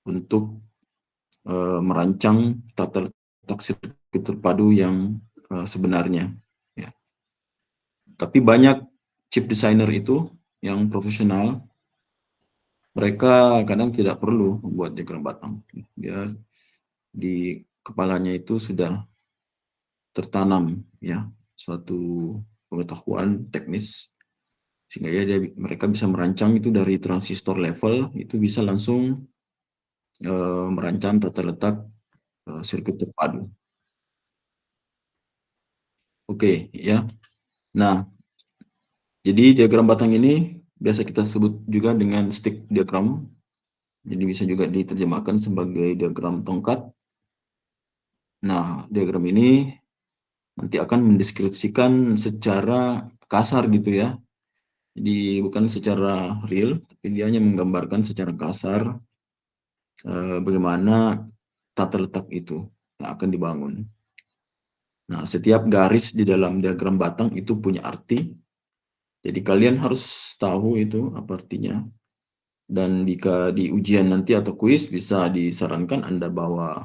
untuk merancang tata letak sirkuit terpadu yang sebenarnya. Ya. Tapi banyak chip designer itu yang profesional, mereka kadang tidak perlu membuat diagram batang. Dia di kepalanya itu sudah tertanam ya suatu pengetahuan teknis, sehingga mereka bisa merancang itu dari transistor level, itu bisa langsung merancang tata letak sirkuit terpadu. Oke, ya. Nah, jadi diagram batang ini biasa kita sebut juga dengan stick diagram. Jadi bisa juga diterjemahkan sebagai diagram tongkat. Nah, diagram ini nanti akan mendeskripsikan secara kasar gitu ya. Jadi bukan secara real, tapi dia hanya menggambarkan secara kasar bagaimana tata letak itu yang akan dibangun. Nah, setiap garis di dalam diagram batang itu punya arti. Jadi kalian harus tahu itu apa artinya. Dan jika di ujian nanti atau kuis bisa disarankan Anda bawa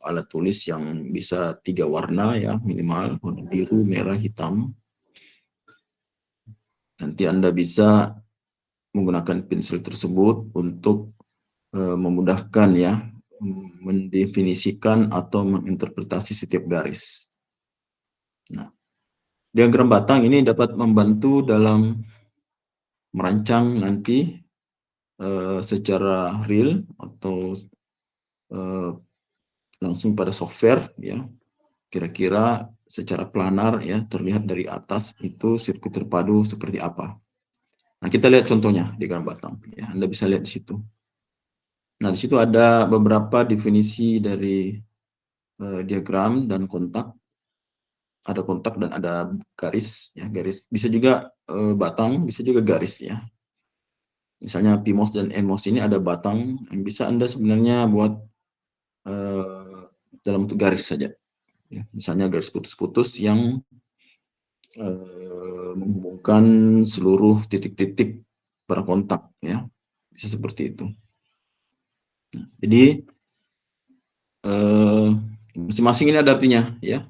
alat tulis yang bisa 3 warna ya minimal, warna biru, merah, hitam. Nanti Anda bisa menggunakan pensil tersebut untuk memudahkan ya mendefinisikan atau menginterpretasi setiap garis. Nah, diagram batang ini dapat membantu dalam merancang nanti secara real atau langsung pada software ya. Kira-kira secara planar ya terlihat dari atas itu sirkuit terpadu seperti apa. Nah, kita lihat contohnya diagram batang ya. Anda bisa lihat di situ. Nah, di situ ada beberapa definisi dari diagram dan kontak. Ada kontak dan ada garis ya, garis bisa juga batang, bisa juga garis ya. Misalnya PMOS dan NMOS ini ada batang yang bisa Anda sebenarnya buat dalam bentuk garis saja. Ya, misalnya garis putus-putus yang menghubungkan seluruh titik-titik para kontak ya, bisa seperti itu. Nah, jadi masing-masing ini ada artinya ya.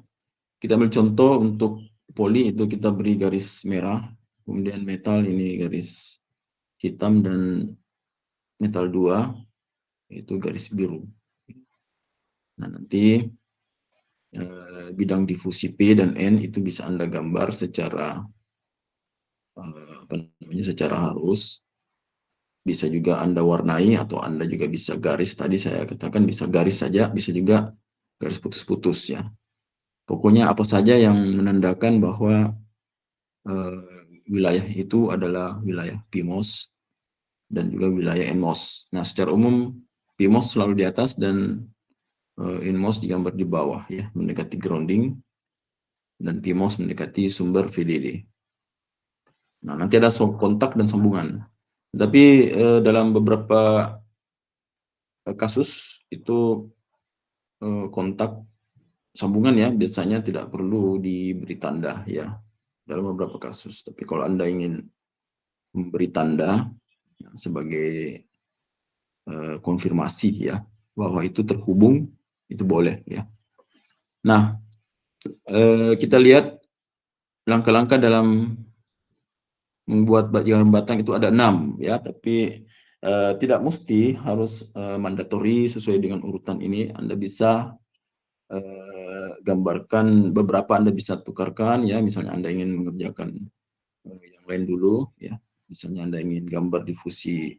Kita ambil contoh untuk poli itu kita beri garis merah, kemudian metal ini garis hitam, dan metal 2 itu garis biru. Nah, nanti bidang difusi P dan N itu bisa Anda gambar secara secara halus. Bisa juga Anda warnai atau Anda juga bisa garis. Tadi saya katakan bisa garis saja, bisa juga garis putus-putus ya. Pokoknya apa saja yang menandakan bahwa wilayah itu adalah wilayah PMOS dan juga wilayah NMOS. Nah, secara umum PMOS selalu di atas dan NMOS digambar di bawah ya, mendekati grounding, dan PMOS mendekati sumber VDD. Nah, nanti ada kontak dan sambungan. Tapi dalam beberapa kasus itu kontak sambungan ya biasanya tidak perlu diberi tanda ya dalam beberapa kasus. Tapi kalau Anda ingin memberi tanda ya, sebagai konfirmasi ya bahwa itu terhubung, itu boleh ya. Nah, kita lihat langkah-langkah dalam membuat diagram batang itu ada 6 ya, tapi tidak mesti harus mandatori sesuai dengan urutan ini. Anda bisa gambarkan beberapa, Anda bisa tukarkan ya, misalnya Anda ingin mengerjakan yang lain dulu ya, misalnya Anda ingin gambar difusi,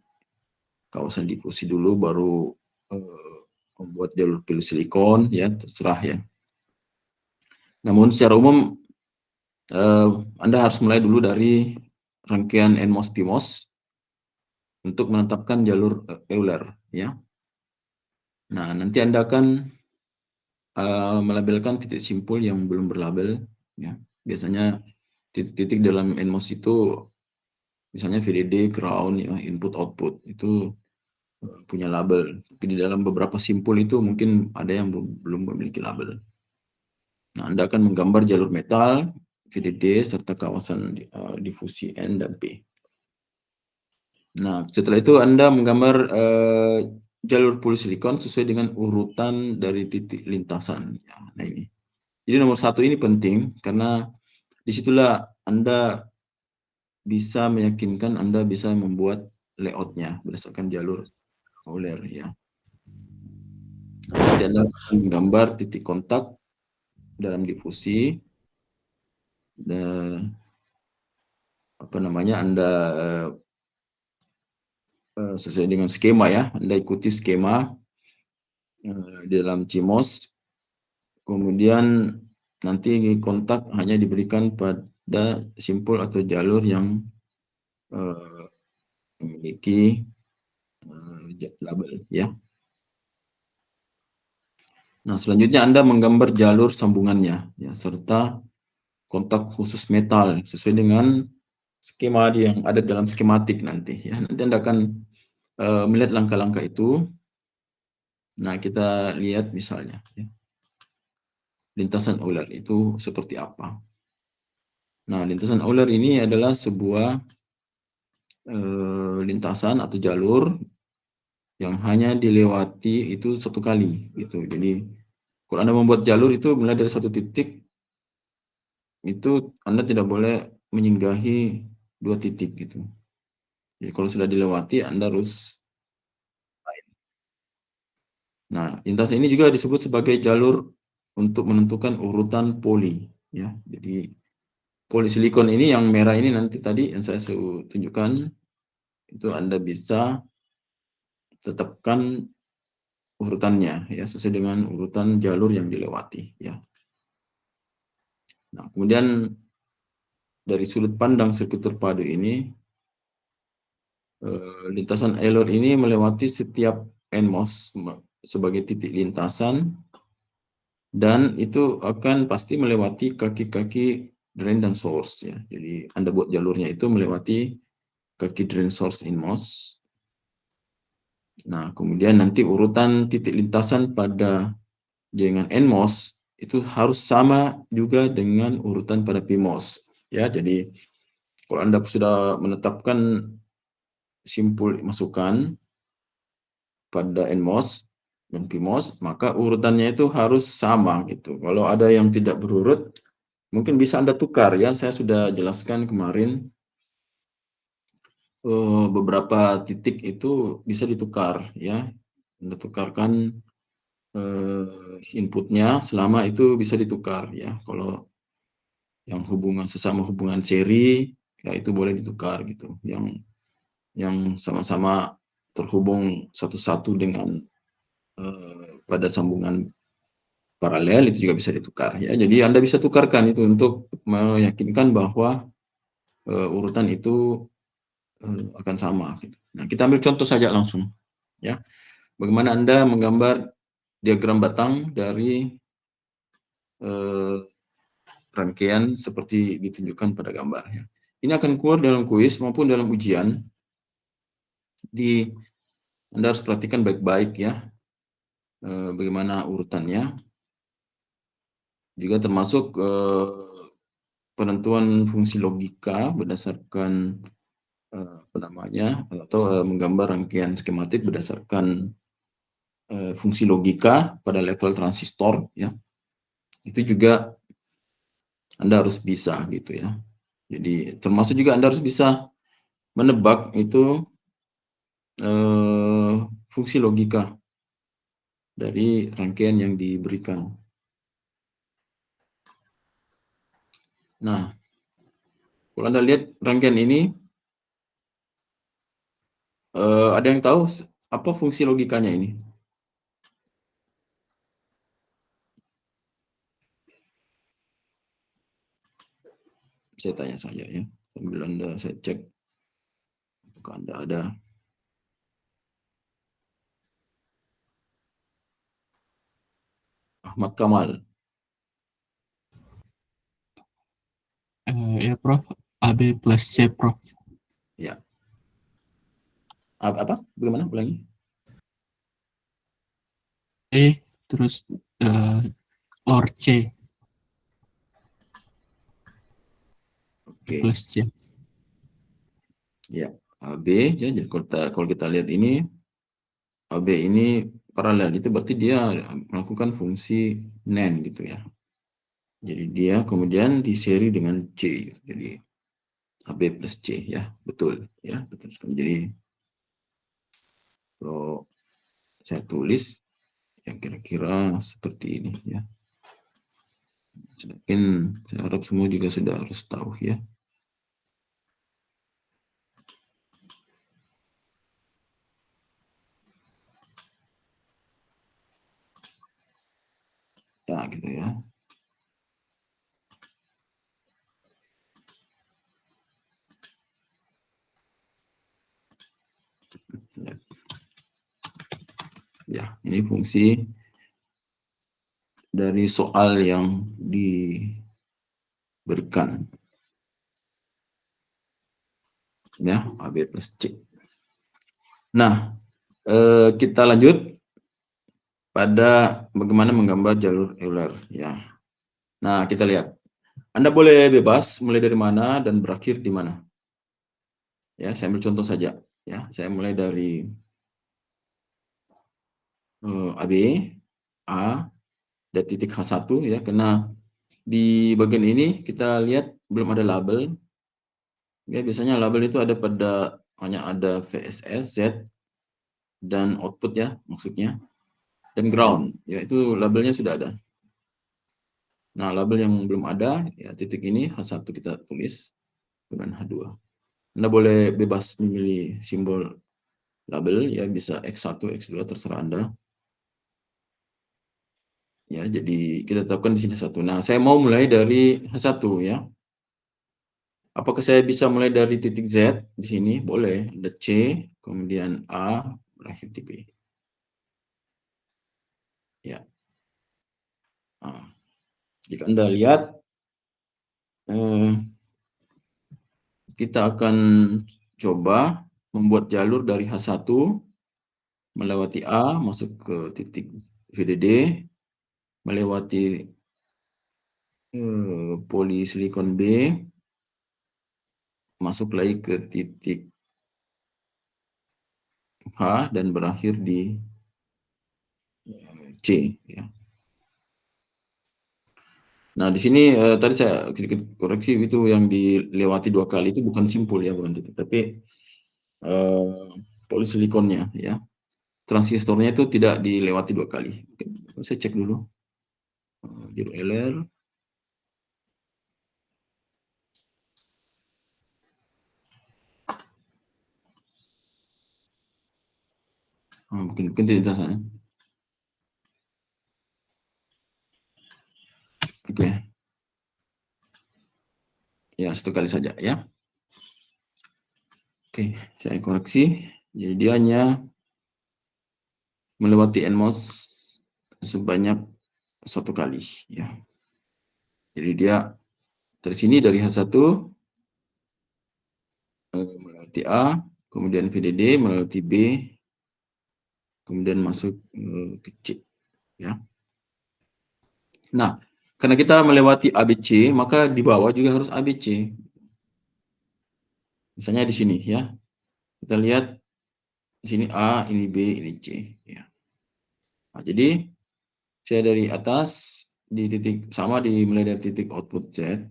kawasan difusi dulu, baru membuat jalur silikon ya, terserah ya. Namun secara umum Anda harus mulai dulu dari rangkaian NMOS PMOS untuk menetapkan jalur Euler ya. Nah, nanti Anda akan melabelkan titik simpul yang belum berlabel ya. Biasanya titik-titik dalam NMOS itu misalnya VDD, ground ya, input output itu punya label. Tapi di dalam beberapa simpul itu mungkin ada yang belum memiliki label. Nah, Anda akan menggambar jalur metal, VDD serta kawasan difusi N dan P. Nah, setelah itu Anda menggambar jalur polisilikon sesuai dengan urutan dari titik lintasan. Ya, nah ini. Jadi nomor 1 ini penting karena disitulah Anda bisa meyakinkan Anda bisa membuat layoutnya berdasarkan jalur Euler ya. Nanti Anda akan menggambar titik kontak dalam difusi dan apa namanya Anda sesuai dengan skema ya. Anda ikuti skema di dalam CMOS. Kemudian nanti kontak hanya diberikan pada simpul atau jalur yang memiliki label ya. Nah, selanjutnya Anda menggambar jalur sambungannya ya, serta kontak khusus metal sesuai dengan skema yang ada dalam skematik nanti ya. Nanti Anda akan melihat langkah-langkah itu. Nah, kita lihat misalnya ya, lintasan Euler itu seperti apa. Nah, lintasan Euler ini adalah sebuah lintasan atau jalur yang hanya dilewati itu satu kali gitu. Jadi kalau Anda membuat jalur itu mulai dari satu titik itu Anda tidak boleh menyinggahi 2 titik gitu. Jadi kalau sudah dilewati Anda harus. Nah, lintasan ini juga disebut sebagai jalur untuk menentukan urutan poli ya. Jadi polisilikon ini yang merah ini nanti tadi yang saya tunjukkan itu Anda bisa tetapkan urutannya ya sesuai dengan urutan jalur yang dilewati ya. Nah, kemudian dari sudut pandang sirkuit terpadu ini lintasan Euler ini melewati setiap NMOS sebagai titik lintasan dan itu akan pasti melewati kaki-kaki drain dan source ya. Jadi Anda buat jalurnya itu melewati kaki drain source InMOS. Nah, kemudian nanti urutan titik lintasan pada jaringan NMOS itu harus sama juga dengan urutan pada PMOS ya. Jadi kalau Anda sudah menetapkan simpul masukan pada NMOS dan PMOS, maka urutannya itu harus sama gitu. Kalau ada yang tidak berurut, mungkin bisa Anda tukar ya. Saya sudah jelaskan kemarin beberapa titik itu bisa ditukar ya. Anda tukarkan inputnya selama itu bisa ditukar ya. Kalau yang sesama hubungan seri ya itu boleh ditukar gitu. Yang sama-sama terhubung satu-satu dengan pada sambungan paralel itu juga bisa ditukar ya. Jadi Anda bisa tukarkan itu untuk meyakinkan bahwa urutan itu akan sama gitu. Nah, kita ambil contoh saja langsung ya. Bagaimana Anda menggambar diagram batang dari rangkaian seperti ditunjukkan pada gambarnya. Ini akan keluar dalam kuis maupun dalam ujian. Anda harus perhatikan baik-baik ya bagaimana urutannya. Juga termasuk penentuan fungsi logika berdasarkan apa namanya atau menggambar rangkaian skematik berdasarkan fungsi logika pada level transistor ya. Itu juga Anda harus bisa gitu ya. Jadi termasuk juga Anda harus bisa menebak itu fungsi logika dari rangkaian yang diberikan. Nah, kalau Anda lihat rangkaian ini, ada yang tahu apa fungsi logikanya ini? Saya tanya saja ya, sambil saya cek apakah Anda ada. Ahmad Kamal. Ya Prof, AB plus C Prof. Ya. Apa? Bagaimana? Ulangi. Terus or C Oke. plus C. Ya. AB ya. Jadi kalau kita lihat ini AB ini paralel, itu berarti dia melakukan fungsi NAND gitu ya. Jadi dia kemudian diseri dengan C gitu. Jadi AB plus C ya, betul ya, betul sekali. Jadi kalau saya tulis yang kira-kira seperti ini ya. Mungkin saya harap semua juga sudah harus tahu ya. Ya gitu ya. Ya, ini fungsi dari soal yang diberikan. Ya, AB plus C. Nah, kita lanjut pada bagaimana menggambar jalur Euler ya. Nah, kita lihat. Anda boleh bebas mulai dari mana dan berakhir di mana. Ya, saya ambil contoh saja ya. Saya mulai dari AB, A, dan titik H1 ya, karena di bagian ini kita lihat belum ada label. Ya, biasanya label itu ada hanya ada VSS, Z, dan output ya maksudnya, dan ground. Ya, itu labelnya sudah ada. Nah, label yang belum ada, ya titik ini H1 kita tulis, kemudian H2. Anda boleh bebas memilih simbol label, ya bisa X1, X2, terserah Anda. Ya, jadi kita tetapkan di sini satu. Nah, saya mau mulai dari H1 ya. Apakah saya bisa mulai dari titik Z di sini? Boleh. Ada C, kemudian A, berakhir di B. Ya. Nah, jika Anda lihat, kita akan coba membuat jalur dari H1 melewati A, masuk ke titik VDD, melewati polisilikon B, masuk lagi ke titik H, dan berakhir di C. Ya. Nah, di sini tadi saya sedikit koreksi, itu yang dilewati 2 kali itu bukan simpul ya, bukan titik, tapi polisilikonnya ya. Transistornya itu tidak dilewati 2 kali. Oke, saya cek dulu. Jalur Euler. Mungkin tidak sana. Oke. Ya, 1 kali saja ya. Oke, saya koreksi. Jadi dia hanya melewati NMOS sebanyak 1 kali ya. Jadi dia dari sini dari H1 melewati A, kemudian VDD melewati B, kemudian masuk ke C ya. Nah, karena kita melewati ABC, maka di bawah juga harus ABC. Misalnya di sini ya. Kita lihat di sini A, ini B, ini C ya. Nah, jadi saya dari atas di titik sama mulai dari titik output Z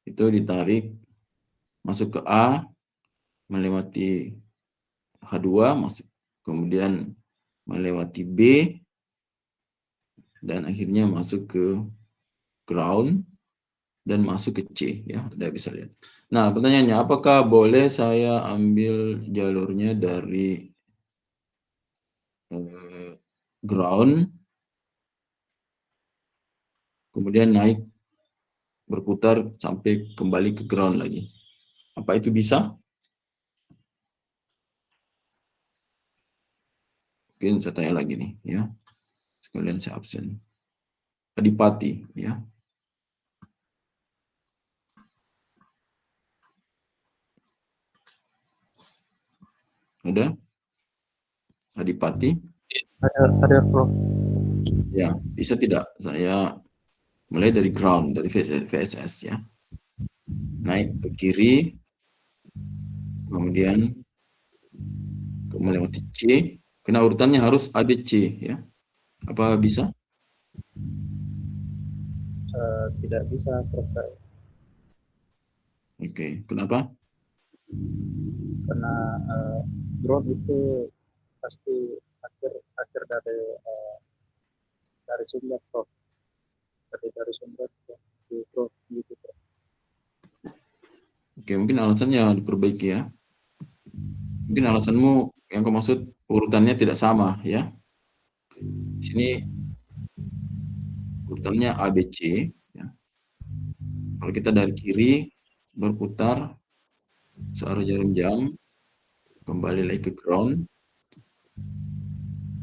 itu ditarik masuk ke A, melewati H2, masuk kemudian melewati B, dan akhirnya masuk ke ground dan masuk ke C ya. Anda bisa lihat. Nah, pertanyaannya, apakah boleh saya ambil jalurnya dari ground kemudian naik berputar sampai kembali ke ground lagi? Apa itu bisa? Mungkin saya tanya lagi nih ya. Sekalian saya absen. Adipati ya. Ada? Adipati? Ada Prof. Ya, bisa tidak saya mulai dari ground, dari VSS ya. Naik ke kiri, kemudian melewati C, karena urutannya harus ABC ya. Apa bisa? Tidak bisa, Prof. Oke, kenapa? Karena drone itu pasti akhir akhir dari sumber, Prof. Dari sumber di Prof gitu, Prof. Oke, mungkin alasannya diperbaiki ya. Mungkin alasanmu yang kau maksud urutannya tidak sama ya. Di sini urutannya ABC ya. Kalau kita dari kiri berputar searah jarum jam, kembali lagi ke ground.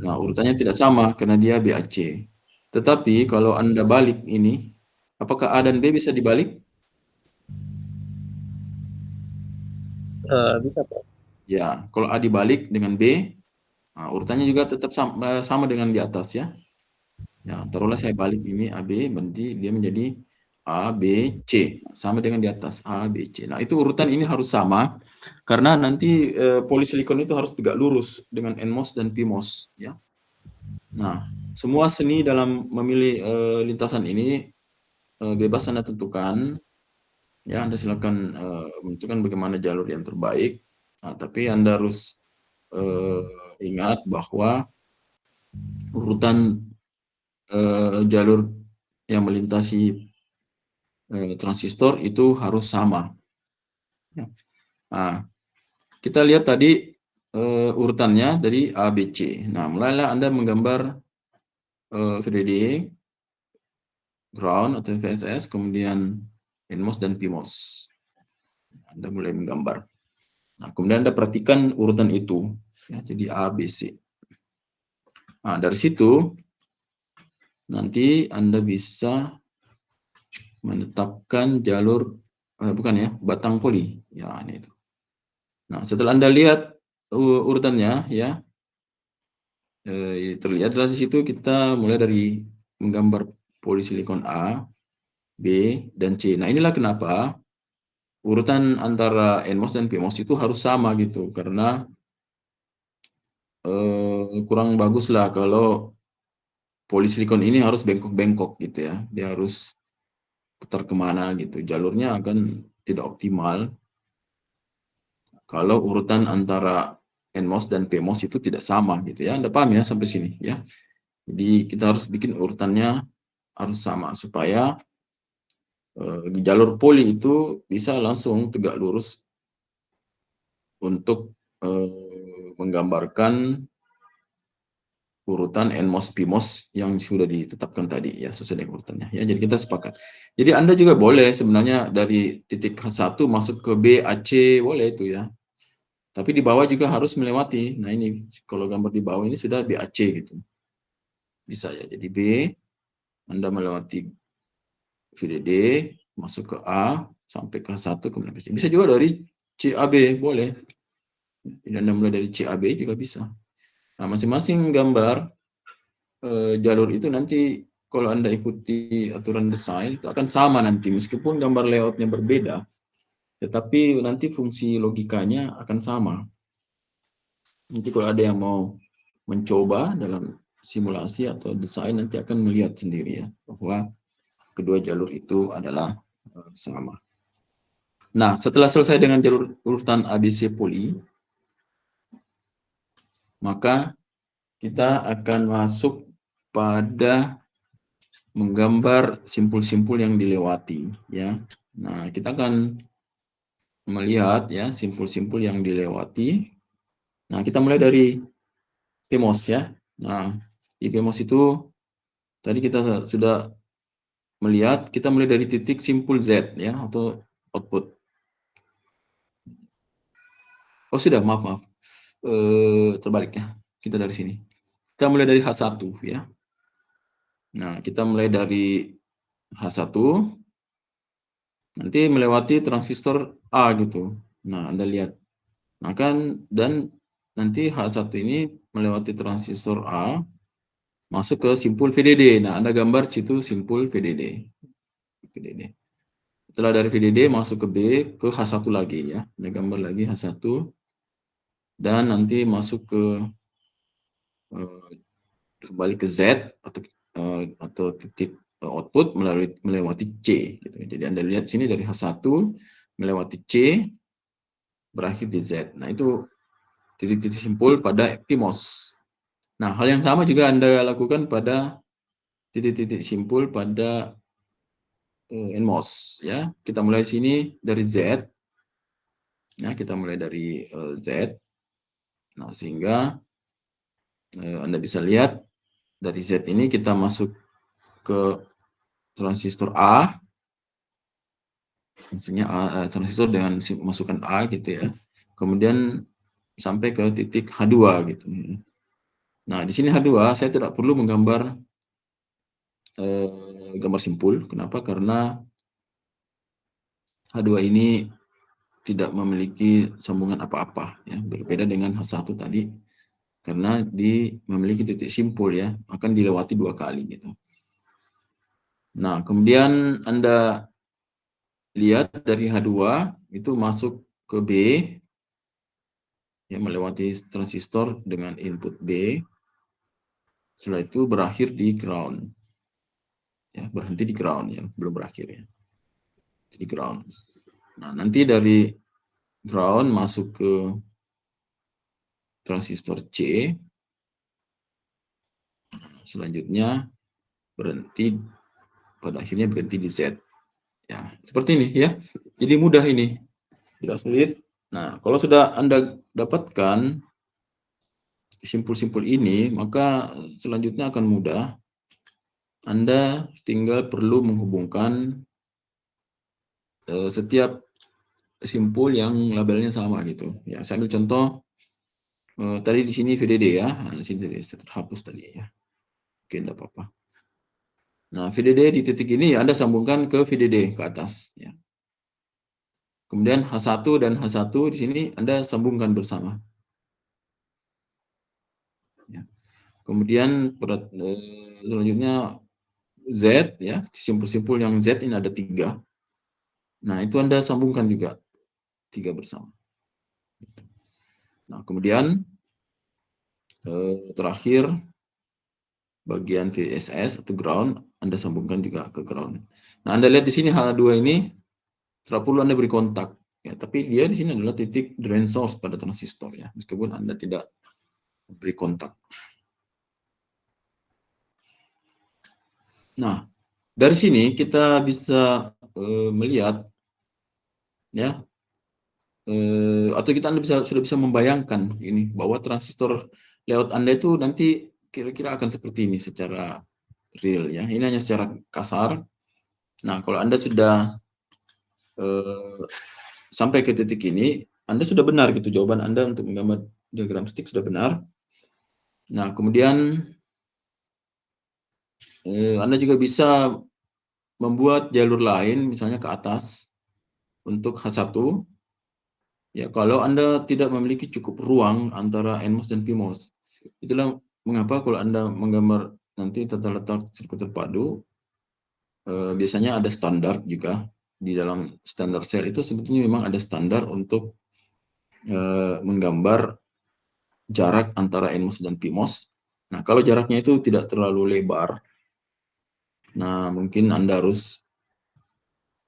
Nah, urutannya tidak sama karena dia BAC. Tetapi kalau Anda balik ini, apakah A dan B bisa dibalik? Bisa, Prof. Ya, kalau A dibalik dengan B, nah, urutannya juga tetap sama dengan di atas ya. Ya, taruhlah saya balik ini AB, berarti dia menjadi A, B, C. Sama dengan di atas, A, B, C. Nah, itu urutan ini harus sama, karena nanti polisilikon itu harus tegak lurus dengan NMOS dan PMOS. Ya. Nah, semua seni dalam memilih lintasan ini bebas Anda tentukan. Ya, Anda silakan menentukan bagaimana jalur yang terbaik. Nah, tapi Anda harus ingat bahwa urutan jalur yang melintasi transistor itu harus sama. Ya. Nah, kita lihat tadi urutannya dari A, B, C. Nah, mulailah Anda menggambar VDD, ground atau VSS, kemudian NMOS dan PMOS. Anda mulai menggambar. Nah, kemudian Anda perhatikan urutan itu. Ya, jadi A, B, C. Nah, dari situ nanti Anda bisa menetapkan jalur, bukan ya, batang poli. Ya, ini itu. Nah, setelah Anda lihat urutannya, ya, terlihat dari situ kita mulai dari menggambar polisilikon A, B, dan C. Nah, inilah kenapa urutan antara NMOS dan PMOS itu harus sama gitu, karena kurang bagus lah kalau polisilikon ini harus bengkok-bengkok gitu ya. Dia harus putar kemana gitu. Jalurnya akan tidak optimal kalau urutan antara NMOS dan PMOS itu tidak sama gitu ya. Anda paham ya sampai sini ya. Jadi kita harus bikin urutannya harus sama supaya jalur poli itu bisa langsung tegak lurus untuk menggambarkan urutan NMOS PMOS yang sudah ditetapkan tadi ya, sesuai dengan urutannya ya. Jadi kita sepakat. Jadi Anda juga boleh sebenarnya dari titik H1 masuk ke B, AC, boleh itu ya. Tapi di bawah juga harus melewati. Nah, ini kalau gambar di bawah ini sudah BAC gitu. Bisa ya. Jadi B, Anda melewati VDD, masuk ke A, sampai ke H1, kemudian ke C. Bisa juga dari CAB, boleh. Jadi Anda mulai dari CAB juga bisa. Nah, masing-masing gambar jalur itu nanti kalau Anda ikuti aturan desain itu akan sama nanti, meskipun gambar layoutnya berbeda, tetapi nanti fungsi logikanya akan sama. Nanti kalau ada yang mau mencoba dalam simulasi atau desain, nanti akan melihat sendiri ya, bahwa kedua jalur itu adalah sama. Nah, setelah selesai dengan jalur urutan ABC poli, maka kita akan masuk pada menggambar simpul-simpul yang dilewati ya. Nah, kita akan melihat ya simpul-simpul yang dilewati. Nah, kita mulai dari PMOS ya. Nah, di PMOS itu tadi kita sudah melihat, kita mulai dari titik simpul Z ya, atau output. Oh sudah, maaf. Terbalik ya. Kita dari sini. Kita mulai dari H1 ya. Nah, kita mulai dari H1, nanti melewati transistor A gitu. Nah, Anda lihat. Nah, kan, dan nanti H1 ini melewati transistor A, masuk ke simpul VDD. Nah, Anda gambar situ simpul VDD. Setelah dari VDD masuk ke B, ke H1 lagi ya. Anda gambar lagi H1 dan nanti masuk ke kembali ke Z atau titik output melewati C gitu. Jadi Anda lihat sini dari H1 melewati C berakhir di Z. Nah, itu titik-titik simpul pada PMOS. Nah, hal yang sama juga Anda lakukan pada titik-titik simpul pada NMOS ya. Kita mulai sini dari Z. Ya, kita mulai dari Z. Nah, sehingga Anda bisa lihat dari Z ini kita masuk ke transistor A. Maksudnya transistor dengan masukan A gitu ya. Kemudian sampai ke titik H2 gitu. Nah, di sini H2 saya tidak perlu menggambar gambar simpul. Kenapa? Karena H2 ini tidak memiliki sambungan apa-apa ya, berbeda dengan H1 tadi karena memiliki titik simpul ya, akan dilewati 2 kali gitu. Nah, kemudian Anda lihat dari H2 itu masuk ke B ya, melewati transistor dengan input B. Setelah itu berakhir di ground. Ya, berhenti di ground ya, belum berakhir ya. Di ground. Nah, nanti dari ground masuk ke transistor C. Selanjutnya pada akhirnya berhenti di Z. Ya, seperti ini ya. Jadi mudah ini. Tidak sulit. Nah, kalau sudah Anda dapatkan simpul-simpul ini, maka selanjutnya akan mudah. Anda tinggal perlu menghubungkan setiap simpul yang labelnya sama gitu. Ya, saya ambil contoh tadi di sini VDD ya. Nah, di sini terhapus tadi ya. Oke, tidak apa-apa. Nah, VDD di titik ini Anda sambungkan ke VDD ke atas ya. Kemudian H1 dan H1 di sini Anda sambungkan bersama. Ya. Kemudian selanjutnya Z ya, simpul-simpul yang Z ini ada 3. Nah, itu Anda sambungkan juga 3 bersama. Nah, kemudian terakhir bagian VSS atau ground Anda sambungkan juga ke ground. Nah, Anda lihat di sini H2 ini tidak perlu Anda beri kontak ya, tapi dia di sini adalah titik drain source pada transistor ya, meskipun Anda tidak beri kontak. Nah, dari sini kita bisa melihat ya, atau Anda sudah bisa membayangkan ini bahwa transistor layout Anda itu nanti kira-kira akan seperti ini secara real ya. Ini hanya secara kasar. Nah, kalau Anda sudah sampai ke titik ini, Anda sudah benar gitu jawaban Anda untuk menggambar diagram stick sudah benar. Nah, kemudian Anda juga bisa membuat jalur lain misalnya ke atas untuk H1 ya, kalau Anda tidak memiliki cukup ruang antara NMOS dan PMOS. Itulah mengapa kalau Anda menggambar nanti tata letak sirkuit terpadu, biasanya ada standar juga. Di dalam standar sel itu sebetulnya memang ada standar untuk menggambar jarak antara NMOS dan PMOS. Nah, kalau jaraknya itu tidak terlalu lebar, nah mungkin Anda harus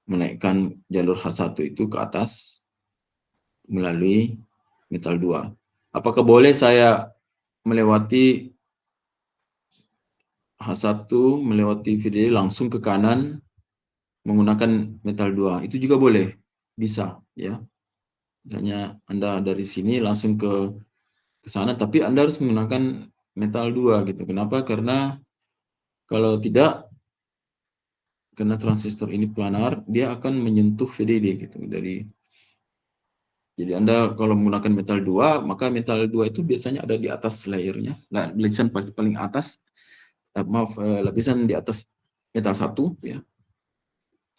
menaikkan jalur H1 itu ke atas melalui metal 2. Apakah boleh saya melewati H1 melewati VDD langsung ke kanan menggunakan metal 2? Itu juga boleh, bisa ya. Misalnya Anda dari sini langsung ke sana, tapi Anda harus menggunakan metal 2 gitu. Kenapa? Karena kalau tidak, karena transistor ini planar, dia akan menyentuh VDD gitu. Jadi Anda kalau menggunakan metal 2, maka metal 2 itu biasanya ada di atas layernya. Nah, lapisan paling atas, lapisan di atas metal 1 ya.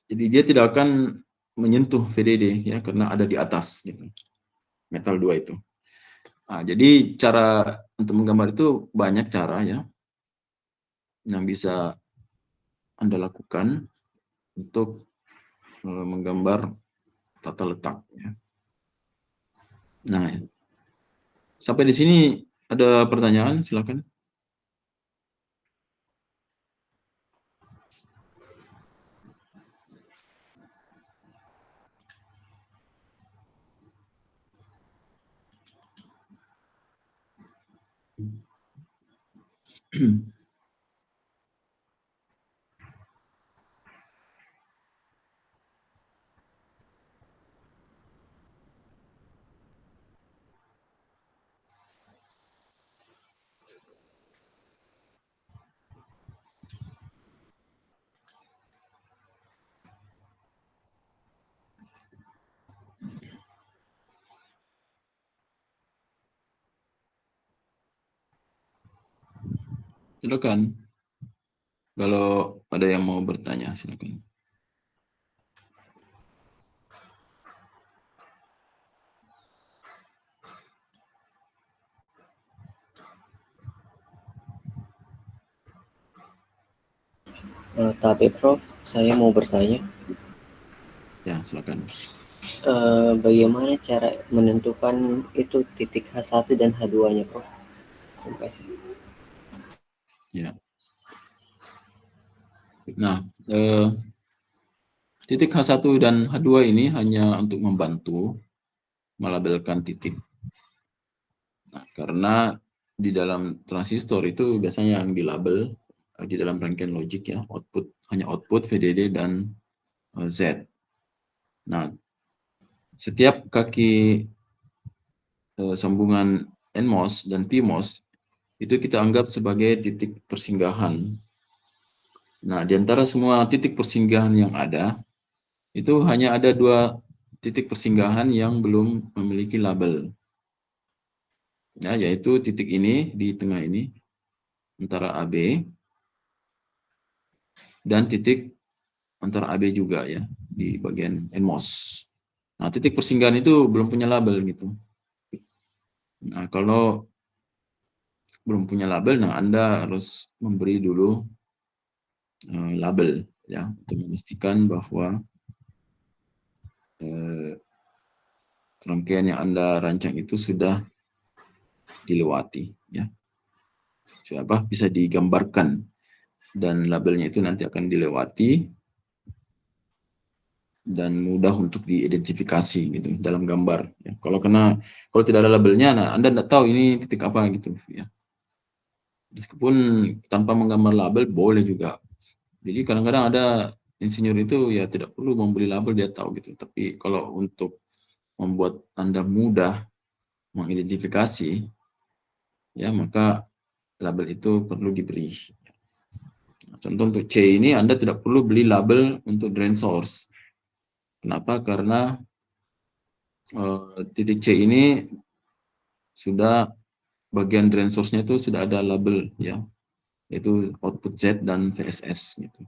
Jadi dia tidak akan menyentuh VDD ya, karena ada di atas gitu. Metal 2 itu. Nah, jadi cara untuk menggambar itu banyak cara ya yang bisa Anda lakukan untuk menggambar tata letak. Ya. Nah, sampai di sini ada pertanyaan, silakan. Silakan. Kalau ada yang mau bertanya, silakan. Tapi Prof, saya mau bertanya, Ya, silakan. bagaimana cara menentukan itu titik H1 dan H2-nya, Prof? Terima kasih. Ya. Nah, titik H1 dan H2 ini hanya untuk membantu melabelkan titik. Nah, karena di dalam transistor itu biasanya yang dilabel di dalam rangkaian logik ya, hanya output, VDD, dan Z. Nah, setiap kaki sambungan NMOS dan PMOS itu kita anggap sebagai titik persinggahan. Nah, di antara semua titik persinggahan yang ada, itu hanya ada 2 titik persinggahan yang belum memiliki label. Ya, yaitu titik ini di tengah ini antara AB dan titik antara AB juga ya di bagian NMOS. Nah, titik persinggahan itu belum punya label gitu. Nah, kalau belum punya label, nah Anda harus memberi dulu label ya untuk memastikan bahwa rangkaian yang Anda rancang itu sudah dilewati ya. Supaya bisa digambarkan dan labelnya itu nanti akan dilewati dan mudah untuk diidentifikasi gitu dalam gambar. Ya. Kalau tidak ada labelnya, nah Anda tidak tahu ini titik apa gitu. Ya. Meskipun tanpa menggambar label boleh juga. Jadi kadang-kadang ada insinyur itu ya tidak perlu membeli label, dia tahu gitu. Tapi kalau untuk membuat Anda mudah mengidentifikasi, ya maka label itu perlu diberi. Contoh untuk C ini Anda tidak perlu beli label untuk drain source. Kenapa? Karena titik C ini sudah bagian drain source-nya itu sudah ada label ya, yaitu output Z dan VSS gitu.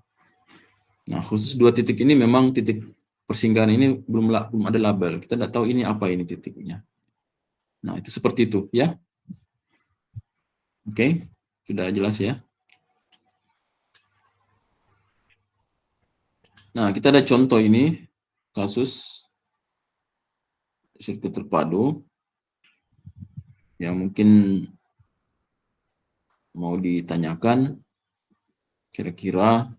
Nah, khusus 2 titik ini memang titik persinggahan ini belum ada label. Kita tidak tahu ini apa ini titiknya. Nah, itu seperti itu ya. Oke, sudah jelas ya. Nah, kita ada contoh ini kasus sirkuit terpadu yang mungkin mau ditanyakan kira-kira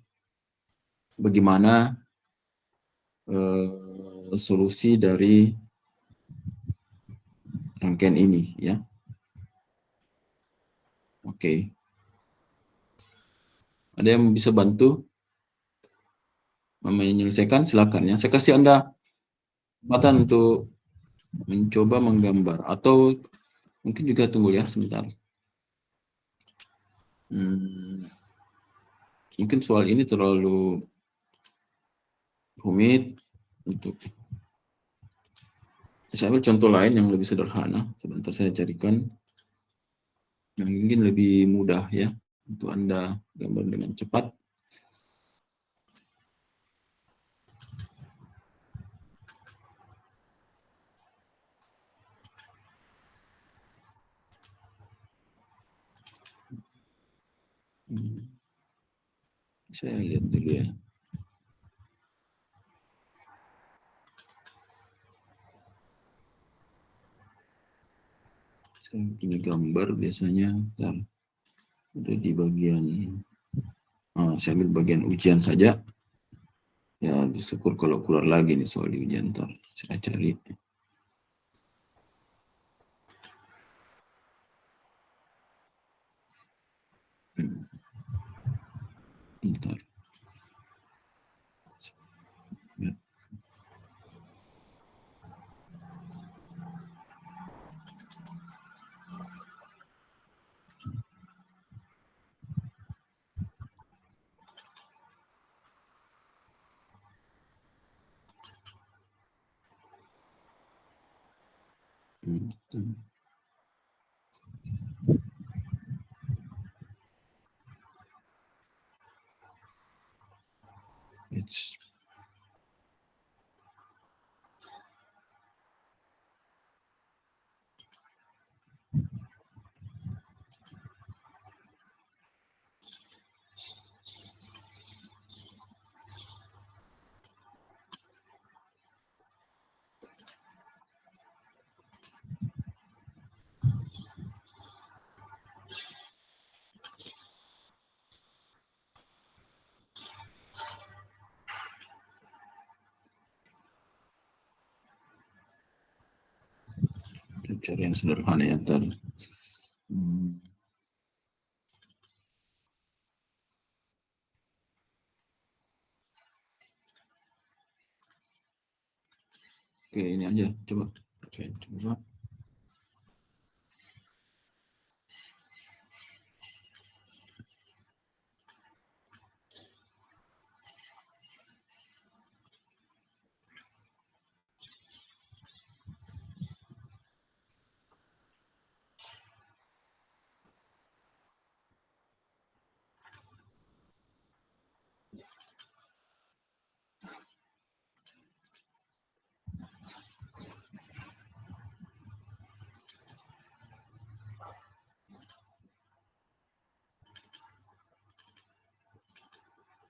bagaimana solusi dari rangkaian ini ya. Oke. Ada yang bisa bantu menyelesaikan? Silakan ya. Saya kasih Anda kesempatan untuk mencoba menggambar atau mungkin juga tunggu ya sebentar. Mungkin soal ini terlalu rumit untuk saya ambil contoh lain yang lebih sederhana. Sebentar saya carikan yang mungkin lebih mudah ya untuk Anda gambar dengan cepat. Saya lihat dulu ya. punya gambar biasanya. Ntar ada di bagian, saya ambil bagian ujian saja. Ya, syukur kalau keluar lagi nih soal di ujian, ntar saya cari. Ntar. Ya. It's cari yang sederhana ya ntar. Oke, ini aja, coba. Oke, coba.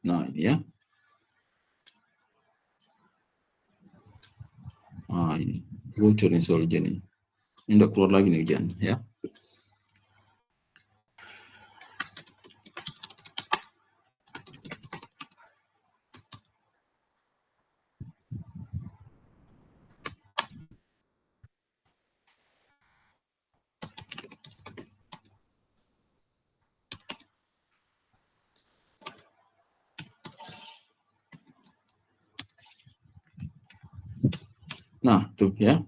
Nah, ini ya. Ini bocor nih soal ujian ini. Ini udah keluar lagi nih ujian ya. Nah, tuh ya.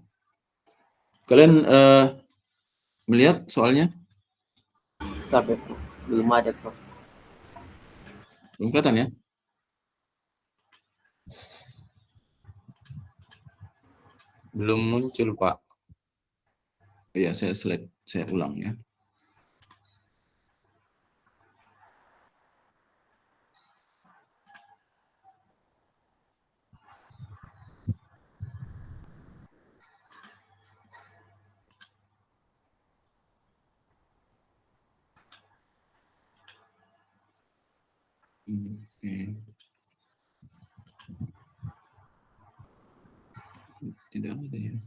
Kalian melihat soalnya? Tapi belum ada, Prof. Belum kelihatan ya? Belum muncul, Pak. Iya, saya ulang ya. Oke. Tidak ada ya.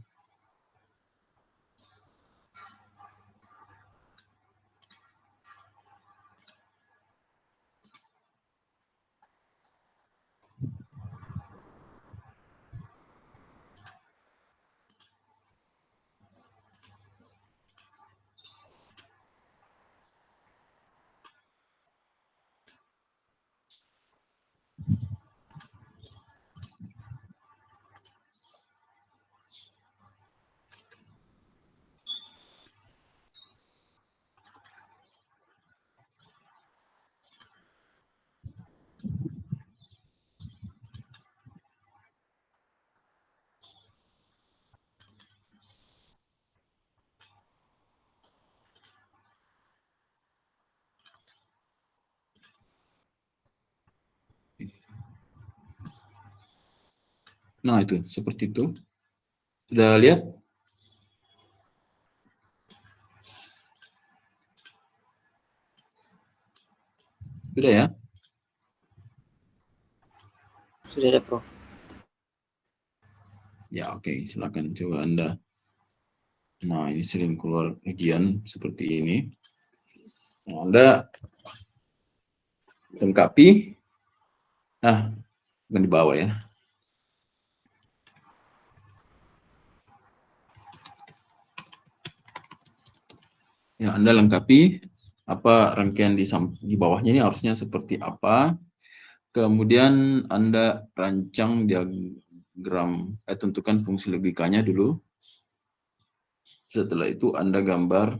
Nah, itu seperti itu. Sudah lihat? Sudah ya? Sudah ada, Prof. Ya, oke. Silakan coba Anda Nah, ini sering keluar ujian seperti ini. Nah, Anda lengkapi. Nah, bukan di bawah ya. Ya, Anda lengkapi apa rangkaian di bawahnya ini harusnya seperti apa. Kemudian Anda rancang diagram, tentukan fungsi logikanya dulu. Setelah itu Anda gambar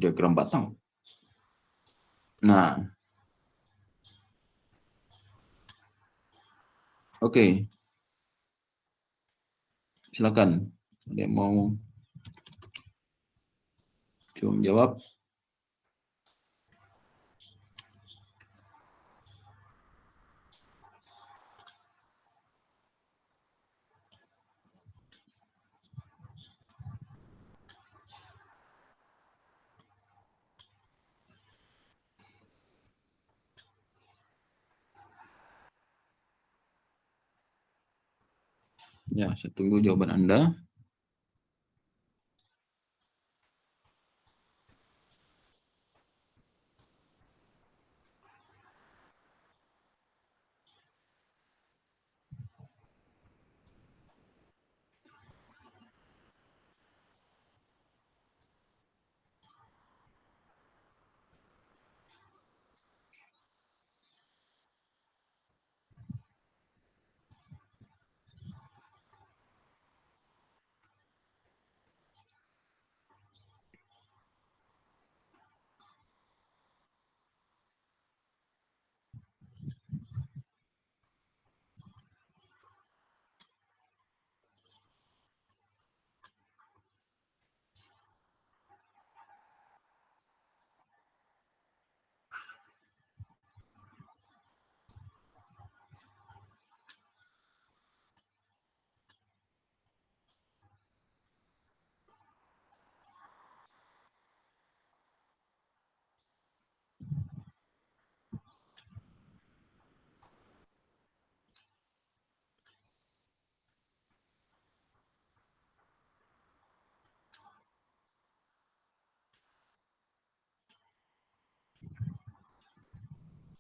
diagram batang. Nah, oke. Silakan. Ada yang mau coba menjawab? Ya, saya tunggu jawaban Anda.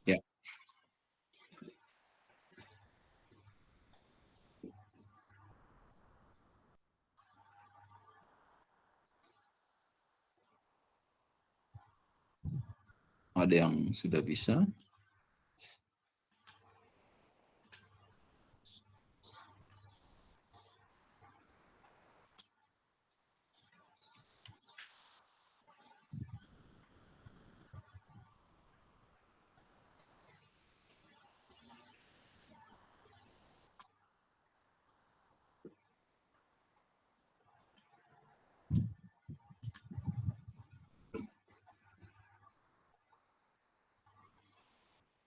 Ya. Ada yang sudah bisa?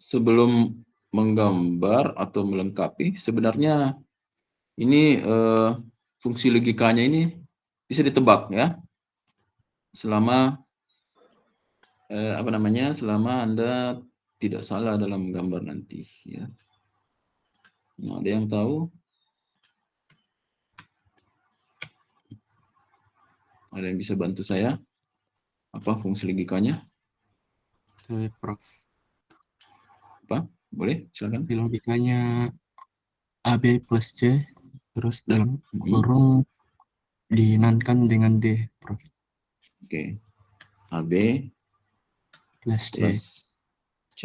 Sebelum menggambar atau melengkapi, sebenarnya ini fungsi logikanya ini bisa ditebak ya, selama selama Anda tidak salah dalam gambar nanti ya. Nah, ada yang tahu? Ada yang bisa bantu saya? Apa fungsi logikanya? Prof. Apa? Boleh, silakan. Logikanya AB plus C, terus dalam kurung dinankan dengan D, Prof. Oke. AB Plus C. plus C.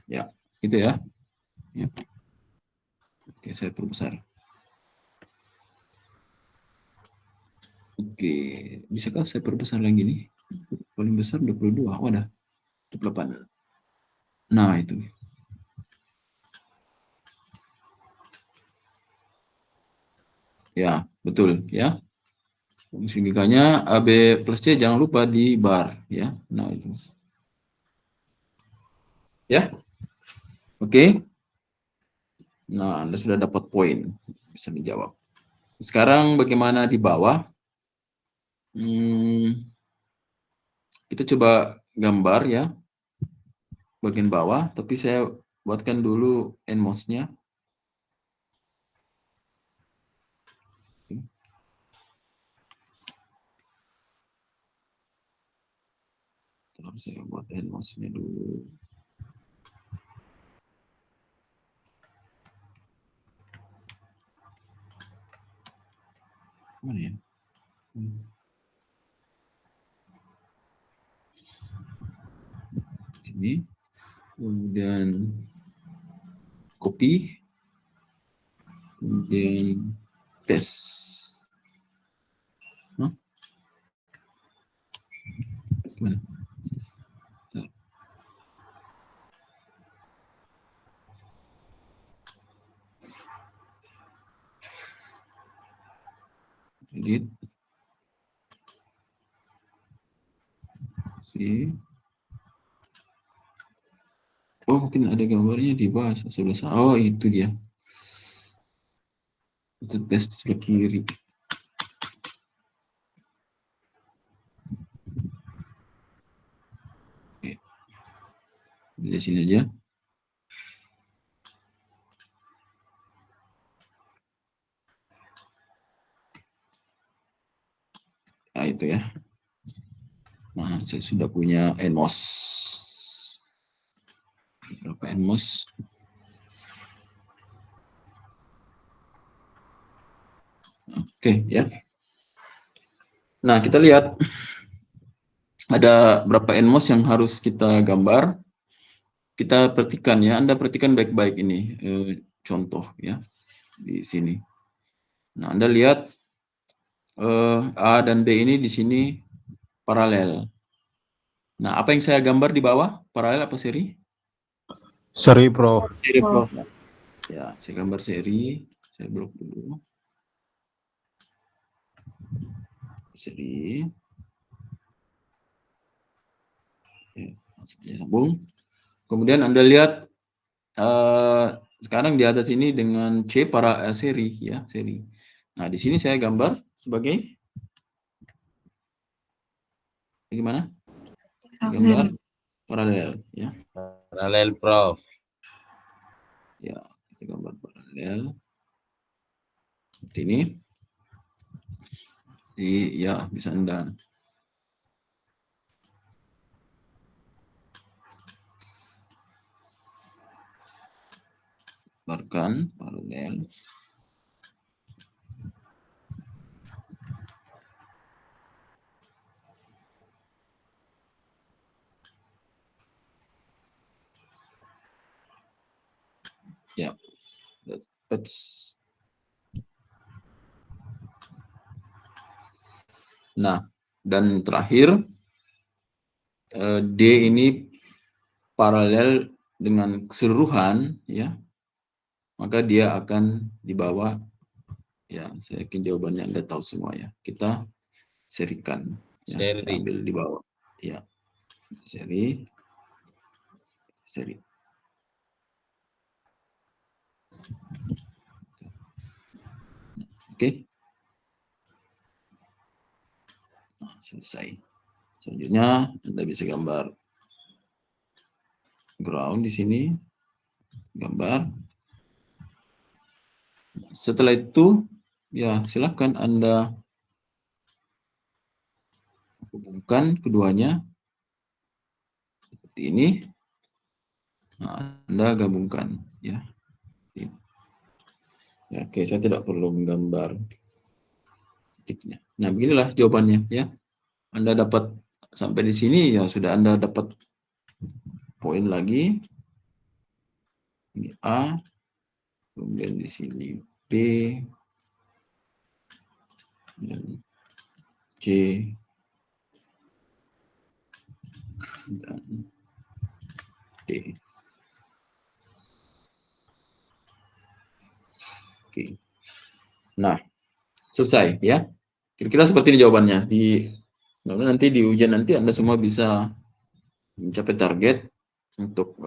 Ya, itu ya. Ya. Oke, saya perbesar. Oke, bisakah saya perbesar lagi nih? Paling besar 22, wadah, 28. Nah, itu. Ya, betul ya. Fungsi logikanya AB plus C jangan lupa di bar ya. Nah, itu. Ya. Oke. Nah, Anda sudah dapat poin. Bisa dijawab. Sekarang bagaimana di bawah? Kita coba gambar ya. Bagian bawah, tapi saya buatkan dulu endmost-nya. Terus saya buat endmos-nya dulu. Mana ya? Sini. Kemudian copy. Kemudian paste. Hah? Gimana? Bentar. Edit. Sih. Oh, mungkin ada gambarnya di bawah sebelah sana. Oh, itu dia. Itu paste sebelah kiri. Oke. Di sini aja. Nah, itu ya. Nah, saya sudah punya endmos. Berapa endmos? Oke, ya. Nah, kita lihat ada berapa endmos yang harus kita gambar. Kita perhatikan ya, Anda perhatikan baik-baik ini contoh ya di sini. Nah, Anda lihat A dan B ini di sini paralel. Nah, apa yang saya gambar di bawah? Paralel apa seri? Seri, Prof. Seri, Prof. Ya, saya gambar seri. Saya blok dulu. Seri. Ya, langsung aja sambung. Kemudian Anda lihat sekarang di atas ini dengan C seri ya, seri. Nah, di sini saya gambar sebagai bagaimana? Gambar paralel ya. Paralel, Prof. Ya, kita gambar paralel seperti ini. Ya, bisa Anda gambarkan paralel. Ya, that's. Nah, dan terakhir D ini paralel dengan keseluruhan ya, maka dia akan di bawah ya. Saya yakin jawabannya Anda tahu semua ya. Kita serikan ya, saya Seri. ambil di bawah ya, seri. Oke. Nah, selesai. Selanjutnya Anda bisa gambar ground di sini, gambar. Setelah itu ya silakan Anda hubungkan keduanya seperti ini. Nah, Anda gabungkan ya. Ya, oke, saya tidak perlu menggambar titiknya. Nah, beginilah jawabannya ya. Anda dapat sampai di sini ya, sudah Anda dapat poin lagi. Ini A, kemudian di sini B, dan C, dan D. Oke. Nah, selesai ya. Kira-kira seperti ini jawabannya. Nanti di ujian nanti Anda semua bisa mencapai target untuk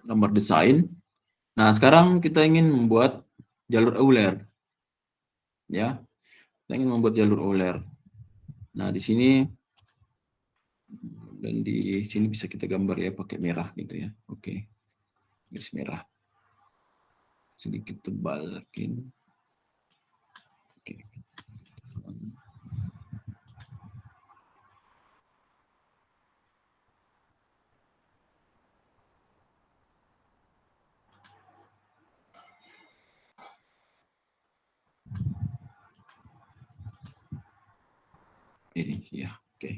gambar desain. Nah, sekarang kita ingin membuat jalur Euler. Ya. Kita ingin membuat jalur Euler. Nah, di sini dan di sini bisa kita gambar ya pakai merah gitu ya. Oke. Garis merah. Sedikit tebal mungkin. Oke. Ini ya, oke.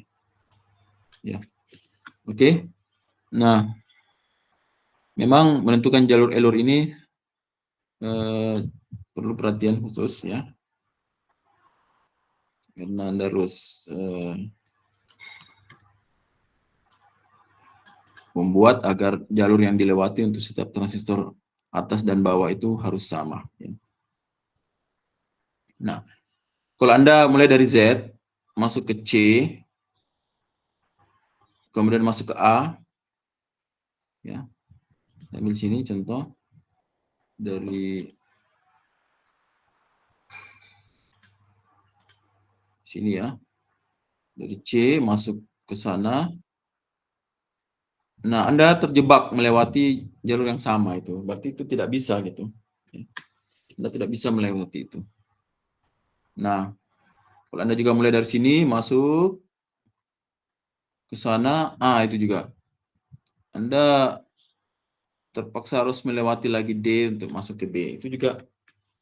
Ya. Oke. Nah, memang menentukan jalur alur ini perlu perhatian khusus ya. Karena Anda harus membuat agar jalur yang dilewati untuk setiap transistor atas dan bawah itu harus sama. Ya. Nah, kalau Anda mulai dari Z, masuk ke C, kemudian masuk ke A, ya. Saya ambil sini contoh dari sini ya, dari C masuk ke sana. Nah, Anda terjebak melewati jalur yang sama itu, berarti itu tidak bisa gitu. Anda tidak bisa melewati itu. Nah, kalau Anda juga mulai dari sini masuk ke sana, itu juga. Anda terpaksa harus melewati lagi D untuk masuk ke B. Itu juga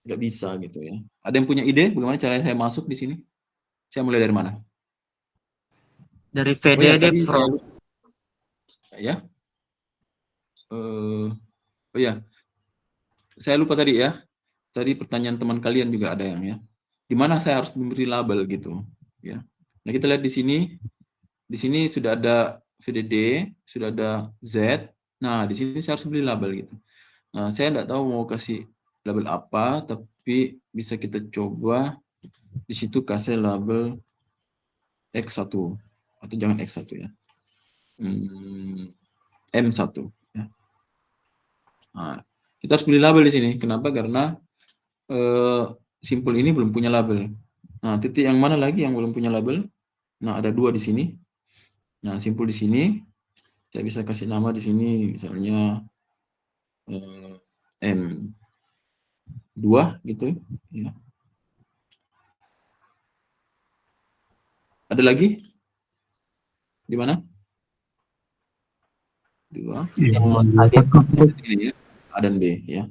tidak bisa gitu ya. Ada yang punya ide bagaimana cara saya masuk di sini? Saya mulai dari mana? Dari Oh ya, VDD, tadi saya Prof. lupa. Ya. Oh ya, saya lupa tadi ya. Tadi pertanyaan teman kalian juga ada yang ya. Di mana saya harus memberi label gitu, ya. Nah, kita lihat di sini. Di sini sudah ada VDD, sudah ada Z. Nah, di sini saya harus beri label gitu. Nah, saya tidak tahu mau kasih label apa, tapi bisa kita coba di situ kasih label X1 atau jangan X1 ya. M1 ya. Nah, kita harus beli label di sini. Kenapa? Karena simpul ini belum punya label. Nah, titik yang mana lagi yang belum punya label? Nah, ada 2 di sini. Nah, simpul di sini saya bisa kasih nama di sini misalnya M2 gitu ya. Ada lagi? Di mana? 2. Ini ya, A dan B ya.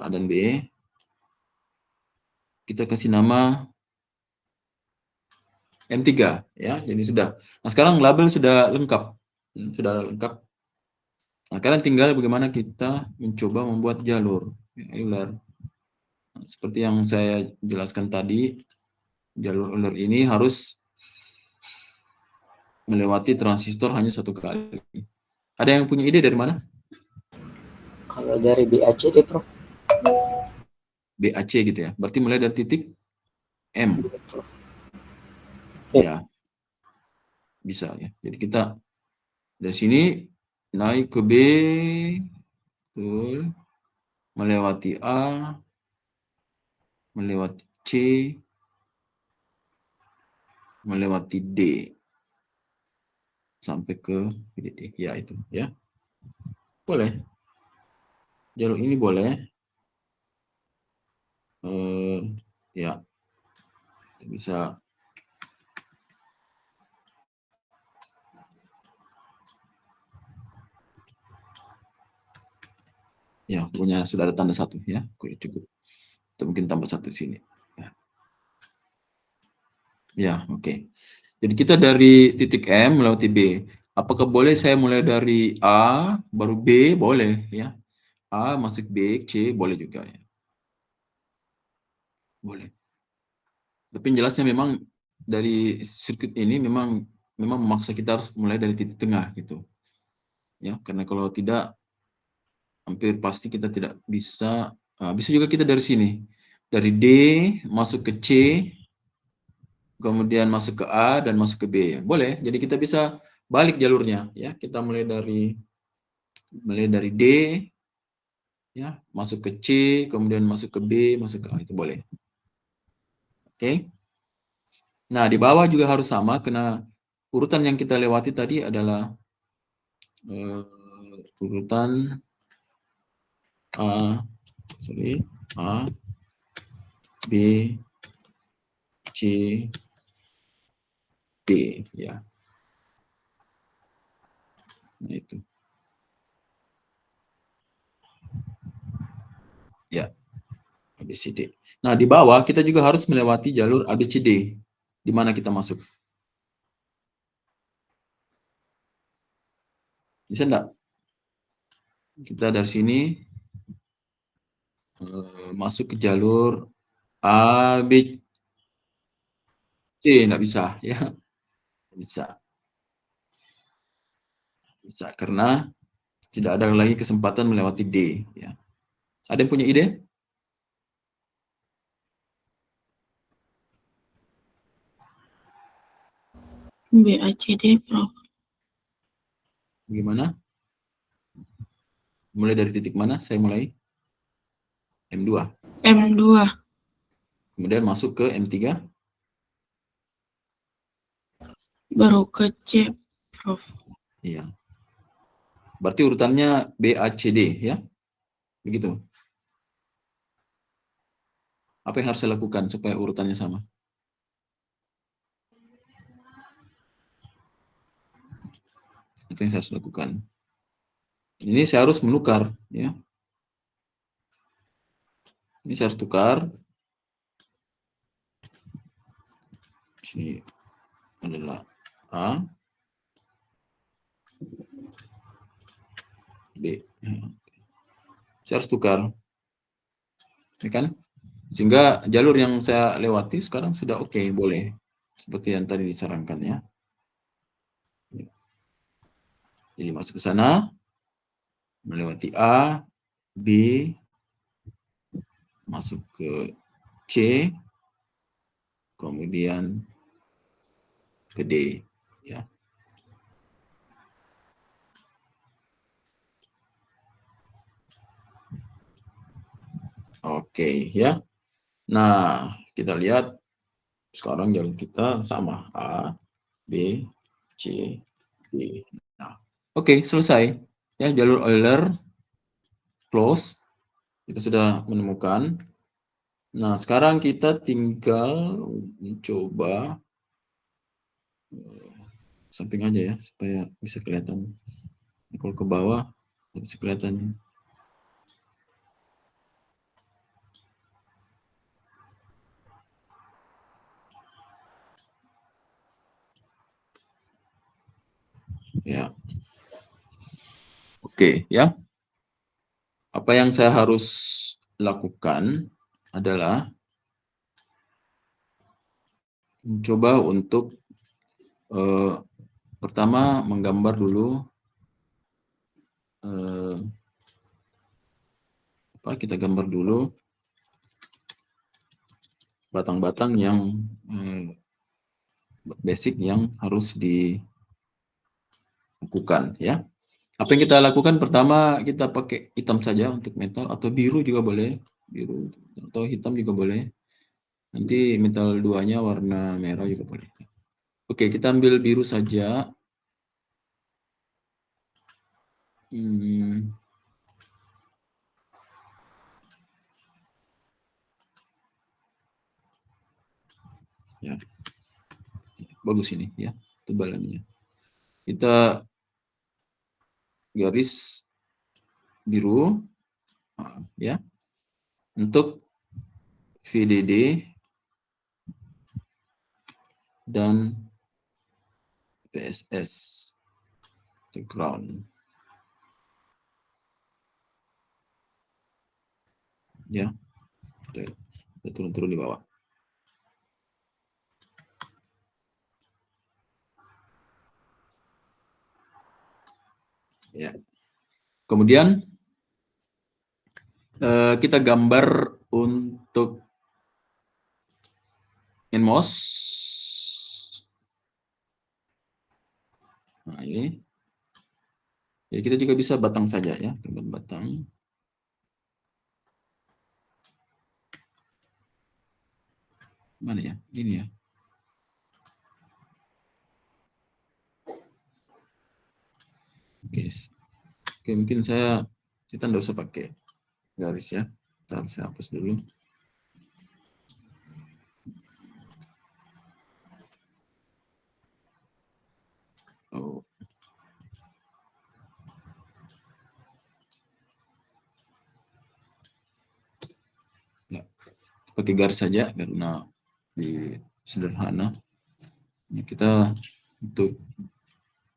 A dan B. Kita kasih nama M3 ya. Jadi sudah. Nah, sekarang label sudah lengkap. Sudah lengkap. Nah, kalian tinggal bagaimana kita mencoba membuat jalur alur. Nah, seperti yang saya jelaskan tadi, jalur alur ini harus melewati transistor hanya 1 kali. Ada yang punya ide dari mana? Kalau dari BACD, Prof. BAC gitu ya. Berarti mulai dari titik M. Ya. Ya. Bisa ya. Jadi kita dari sini naik ke B, betul, melewati A, melewati C, melewati D, sampai ke D. Ya itu ya. Boleh. Jalur ini boleh. Ya. Kita bisa ya, pokoknya sudah ada tanda 1 ya. Oke, cukup. Atau mungkin tambah 1 di sini. Ya, oke. Jadi kita dari titik M melewati B. Apakah boleh saya mulai dari A, baru B? Boleh ya. A masuk B, C boleh juga ya. Boleh. Tapi jelasnya memang dari sirkuit ini memang memaksa kita harus mulai dari titik tengah gitu. Ya, karena kalau tidak hampir pasti kita tidak bisa. Bisa juga kita dari sini. Dari D masuk ke C, kemudian masuk ke A dan masuk ke B. Boleh. Jadi kita bisa balik jalurnya ya. Kita mulai dari D ya, masuk ke C, kemudian masuk ke B, masuk ke A, itu boleh. Oke. Nah, di bawah juga harus sama karena urutan yang kita lewati tadi adalah urutan A, B, C, D ya. Nah, itu. Ya. ABCD. Nah, di bawah kita juga harus melewati jalur ABCD. di mana kita masuk? Bisa enggak? Kita dari sini masuk ke jalur A, B, C, enggak bisa ya. Bisa. Bisa karena tidak ada lagi kesempatan melewati D ya. Ada yang punya ide? BACD, Prof. Bagaimana? Mulai dari titik mana? Saya mulai M2. M2, Kemudian masuk ke M3. baru ke C, Prof. Iya. Berarti urutannya B, A, C, D ya. Begitu. Apa yang harus saya lakukan supaya urutannya sama? Apa yang saya harus lakukan? Ini saya harus menukar ya. Ini saya harus tukar. Sini adalah A, B. Saya harus tukar. Ya kan? Sehingga jalur yang saya lewati sekarang sudah oke, boleh. Seperti yang tadi disarankan ya. Jadi masuk ke sana, melewati A, B, masuk ke C, kemudian ke D. Ya. Oke ya. Nah, kita lihat sekarang jalur kita sama A, B, C, D. Nah, oke, selesai. Ya, jalur Euler close. Kita sudah menemukan. Nah, sekarang kita tinggal mencoba samping aja ya, supaya bisa kelihatan. Kalau ke bawah, bisa kelihatan. Ya. Oke, ya. Apa yang saya harus lakukan adalah mencoba untuk pertama menggambar dulu kita gambar dulu batang-batang yang basic yang harus dilakukan ya. Apa yang kita lakukan pertama, kita pakai hitam saja untuk metal atau biru juga boleh, biru atau hitam juga boleh. Nanti metal duanya warna merah juga boleh. Oke, kita ambil biru saja. Ya, bagus ini ya tebalannya. Kita garis biru ya untuk VDD dan PSS ground ya. Kita turun-turun di bawah. Ya. Kemudian kita gambar untuk NMOS. Nah, ini. Jadi kita juga bisa batang saja ya, gambar batang. Mana ya? Ini ya. Oke. Oke, mungkin kita nggak usah pakai garis ya. Kita harus hapus dulu. Oh. Ya, pakai garis saja karena sederhana. Ini kita untuk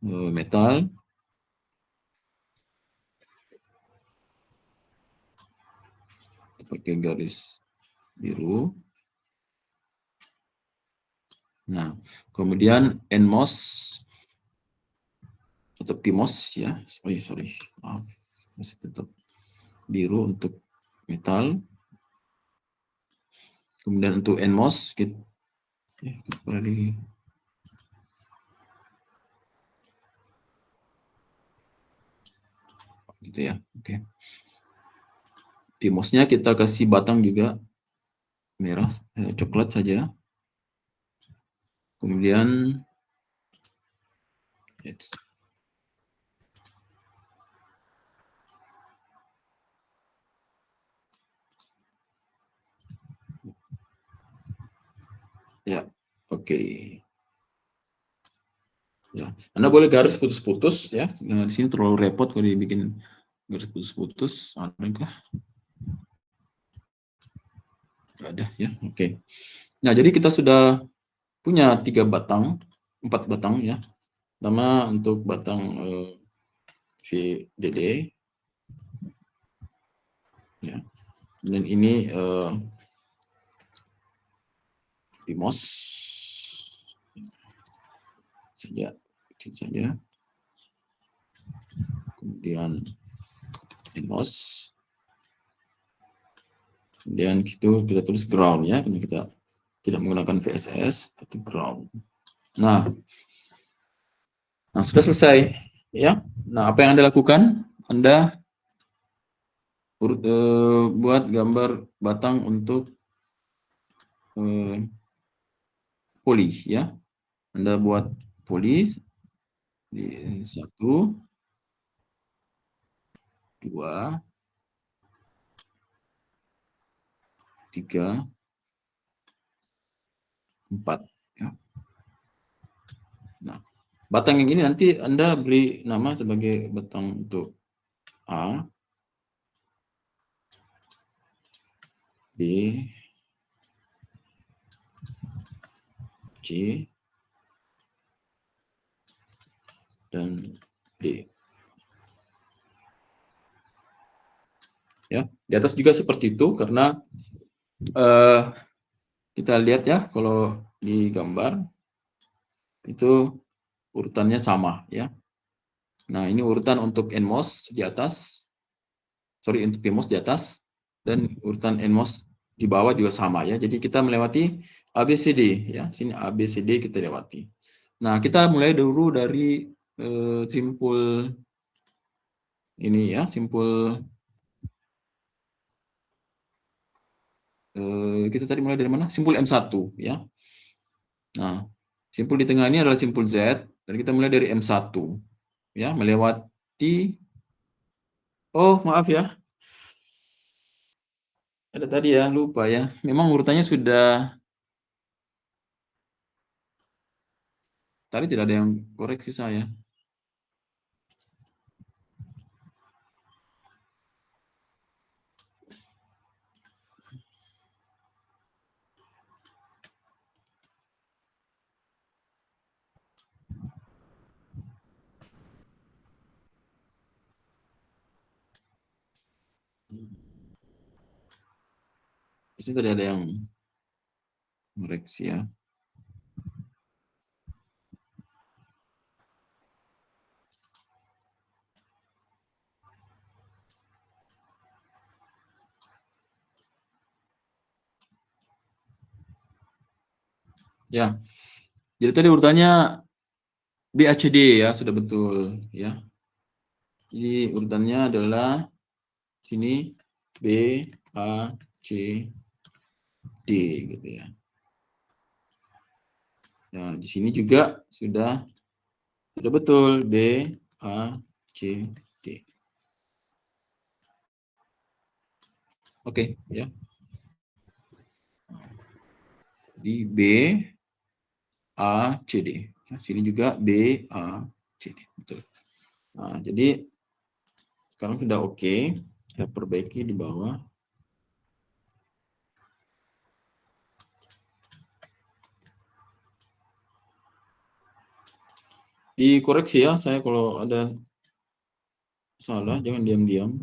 metal pakai garis biru. Nah, kemudian NMOS atau PMOS ya, sorry, maaf, masih tetap biru untuk metal. Kemudian untuk NMOS kita gitu ya, oke. PMOS-nya kita kasih batang juga merah, coklat saja. Kemudian ya, oke. Ya, Anda boleh garis putus-putus ya. Nah, di sini terlalu repot kalau dibikin garis putus-putus. Adakah? Nggak ada ya, oke. Nah, jadi kita sudah punya 4 batang ya. Pertama untuk batang VDD ya. Dan ini PMOS saja, kemudian NMOS, kemudian itu kita tulis ground ya, karena kita tidak menggunakan VSS atau ground. Nah, sudah selesai ya. Nah, apa yang Anda lakukan? Anda buat gambar batang untuk poli ya. Anda buat poli di 1, 2, 3, 4 ya. Nah, batang yang ini nanti Anda beri nama sebagai batang untuk A, B, C, dan D. Ya, di atas juga seperti itu karena kita lihat ya kalau di gambar itu urutannya sama ya. Nah, ini urutan untuk NMOS di atas, untuk PMOS di atas, dan urutan NMOS di bawah juga sama ya. Jadi kita melewati ABCD ya. Sini ABCD kita lewati. Nah, kita mulai dulu dari simpul ini ya, simpul kita tadi mulai dari mana? Simpul M1 ya. Nah, simpul di tengah ini adalah simpul Z, dan kita mulai dari M1 ya, melewati, oh maaf ya, ada tadi ya, lupa ya, memang urutannya sudah, tadi tidak ada yang koreksi saya. Di sini tadi ada yang koreksi ya. Ya, jadi tadi urutannya BACD ya, sudah betul ya. Jadi urutannya adalah sini B, A, C, D gitu ya. Nah, di sini juga sudah betul B, A, C, D. Oke ya. Di B, A, C, D. Nah, sini juga B, A, C, D. Betul. Nah, jadi sekarang sudah oke. Kita perbaiki di bawah. Dikoreksi ya, saya kalau ada salah, jangan diam-diam.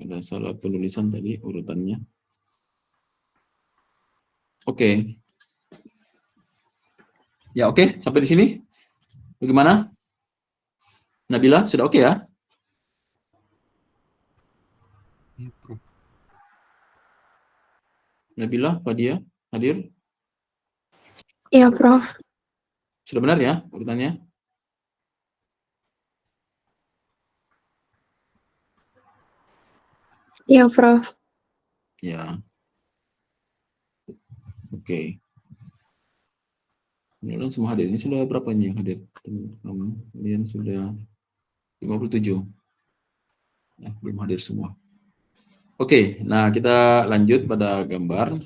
Ada salah penulisan tadi urutannya. Oke. Ya oke, sampai di sini. Bagaimana? Nabila, sudah oke ya? Iya, Prof. Nabila, Fadia, hadir? Iya, Prof. Sudah benar ya urutannya? Iya, Prof. Ya. Oke. Kemudian semua hadir. Ini sudah berapa nih yang hadir? Kamu kemudian sudah 57. Ya, belum hadir semua. Oke, nah kita lanjut pada gambar.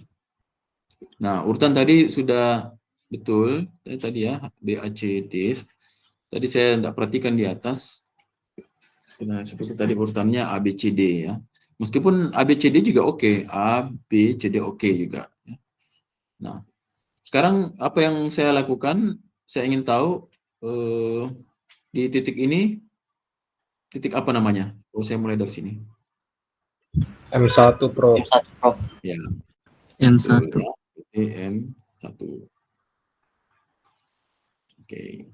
Nah, urutan tadi sudah betul. Tadi ya, B, A, C, D. Tadi saya tidak perhatikan di atas. Nah, seperti tadi urutannya A, B, C, D ya. Meskipun A, B, C, D juga oke. A, B, C, D oke juga. Nah, sekarang apa yang saya lakukan? Saya ingin tahu di titik ini, titik apa namanya? Oh, saya mulai dari sini. M1 Prof. M1 Prof. Ya, M1. betul ya. M1. Oke.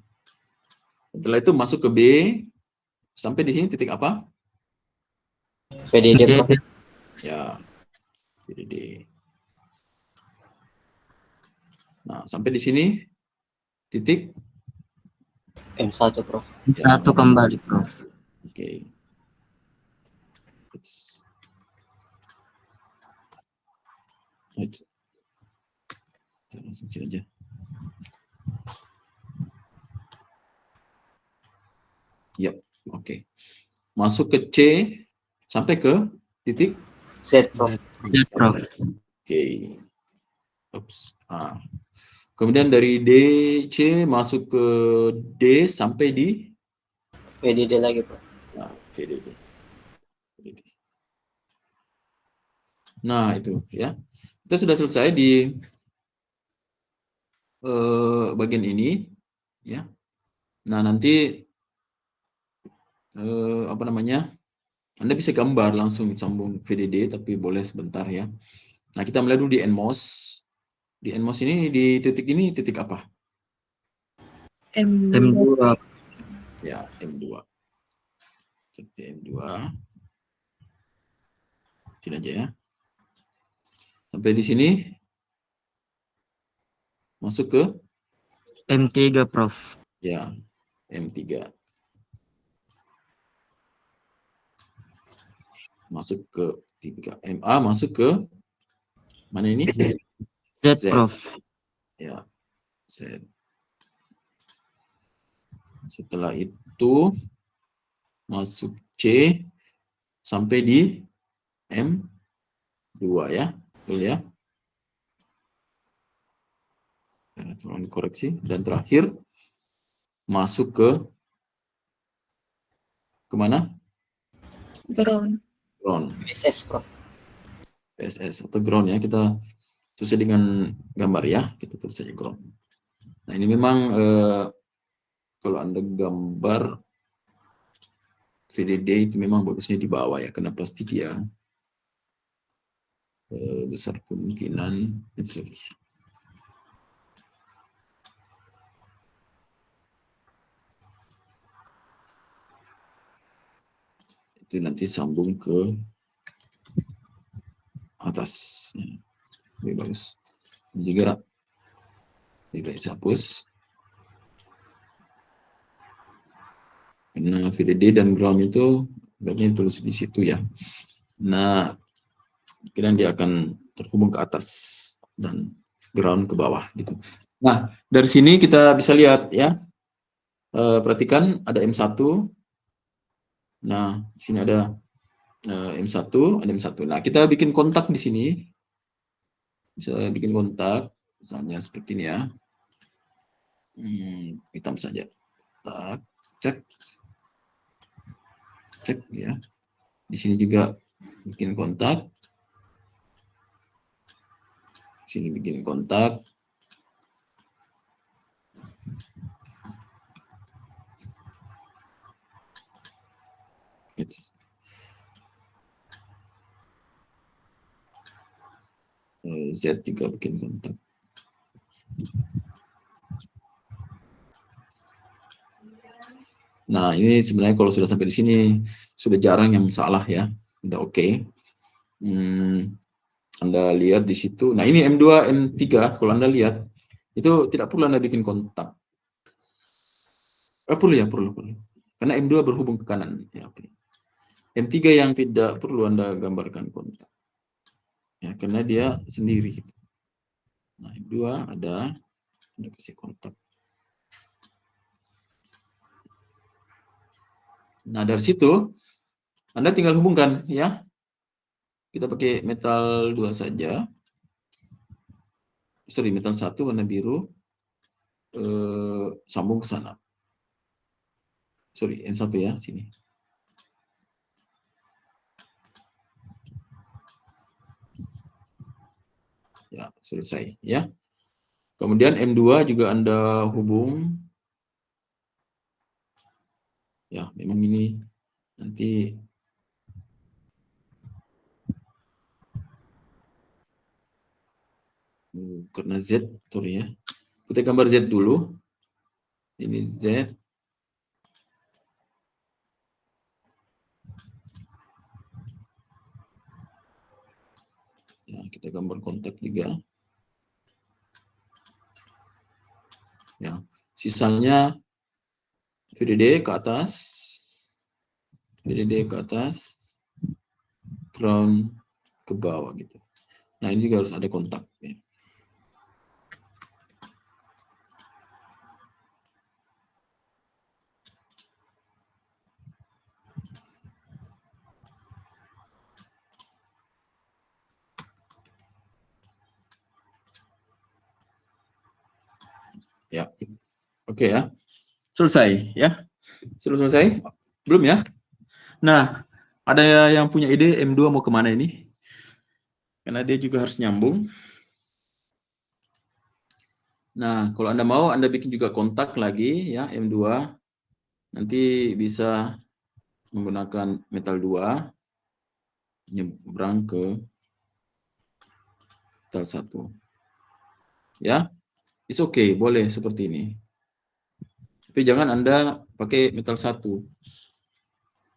Setelah itu masuk ke B, sampai di sini titik apa? VDD Prof. Ya, VDD. Nah, sampai di sini titik M1 Prof. M1 kembali, Prof. Oke. Saya langsung sini aja. Yap, oke. Masuk ke C sampai ke titik Z Prof. Z, Prof. Oke. Ups. Kemudian dari DC masuk ke D sampai di VDD lagi Prof. VDD. Nah, itu ya. Kita sudah selesai di bagian ini ya. Nah, nanti apa namanya? Anda bisa gambar langsung sambung VDD, tapi boleh sebentar ya. Nah, kita mulai dulu di NMOS. Di NMOS ini, di titik ini, titik apa? M2. Ya, M2. Titik M2. Sini aja ya. Sampai di sini. Masuk ke? M3, Prof. Ya, M3. Masuk ke 3. MA masuk ke? Mana ini? Z, Prof. Ya, Z. Setelah itu masuk C sampai di M2 ya, betul ya? Tolong dikoreksi. Dan terakhir masuk ke kemana? Ground. Ground. PSS Prof. PSS atau ground ya, kita sesuai dengan gambar ya, kita tulis saja ground. Nah, ini memang kalau Anda gambar VDD itu memang bagusnya di bawah ya, karena pasti dia besar kemungkinan itu nanti sambung ke atas ya. Lebih bagus. Ini juga lebih baik saya hapus karena VDD dan ground itu baiknya tulis di situ ya. Nah, kemudian dia akan terhubung ke atas dan ground ke bawah gitu. Nah, dari sini kita bisa lihat ya. Perhatikan ada M1. Nah, di sini ada M1, ada M1. Nah, kita bikin kontak di sini. Bisa bikin kontak, misalnya seperti ini ya. Hitam saja. Tak, cek. Cek ya. Di sini juga bikin kontak. Sini bikin kontak. Z juga bikin kontak. Nah, ini sebenarnya kalau sudah sampai di sini sudah jarang yang salah ya. Udah oke. Anda lihat di situ. Nah, ini M2, M3 kalau Anda lihat itu tidak perlu Anda bikin kontak. Perlu ya, perlu. Karena M2 berhubung ke kanan. Ya, oke. M3 yang tidak perlu Anda gambarkan kontak. Ya, karena dia sendiri. Nah, M2 ada Anda kasih kontak. Nah, dari situ Anda tinggal hubungkan ya. Kita pakai metal 2 saja. Sorry, metal 1 warna biru. Sambung ke sana. Sorry, M1 ya, sini. Ya, selesai ya. Kemudian M2 juga Anda hubung. Ya, memang ini nanti karena Z, sorry ya. Kita gambar Z dulu. Ini Z. Ya, kita gambar kontak juga. Ya, sisanya VDD ke atas. VDD ke atas. Ground ke bawah gitu. Nah, ini juga harus ada kontak. Ya, oke ya. Selesai ya. Sudah selesai? Belum ya? Nah, ada yang punya ide M2 mau kemana ini? Karena dia juga harus nyambung. Nah, kalau Anda mau, Anda bikin juga kontak lagi ya, M2. Nanti bisa menggunakan metal 2, nyebrang ke metal 1. Ya, it's okay, boleh seperti ini. Tapi jangan Anda pakai metal 1.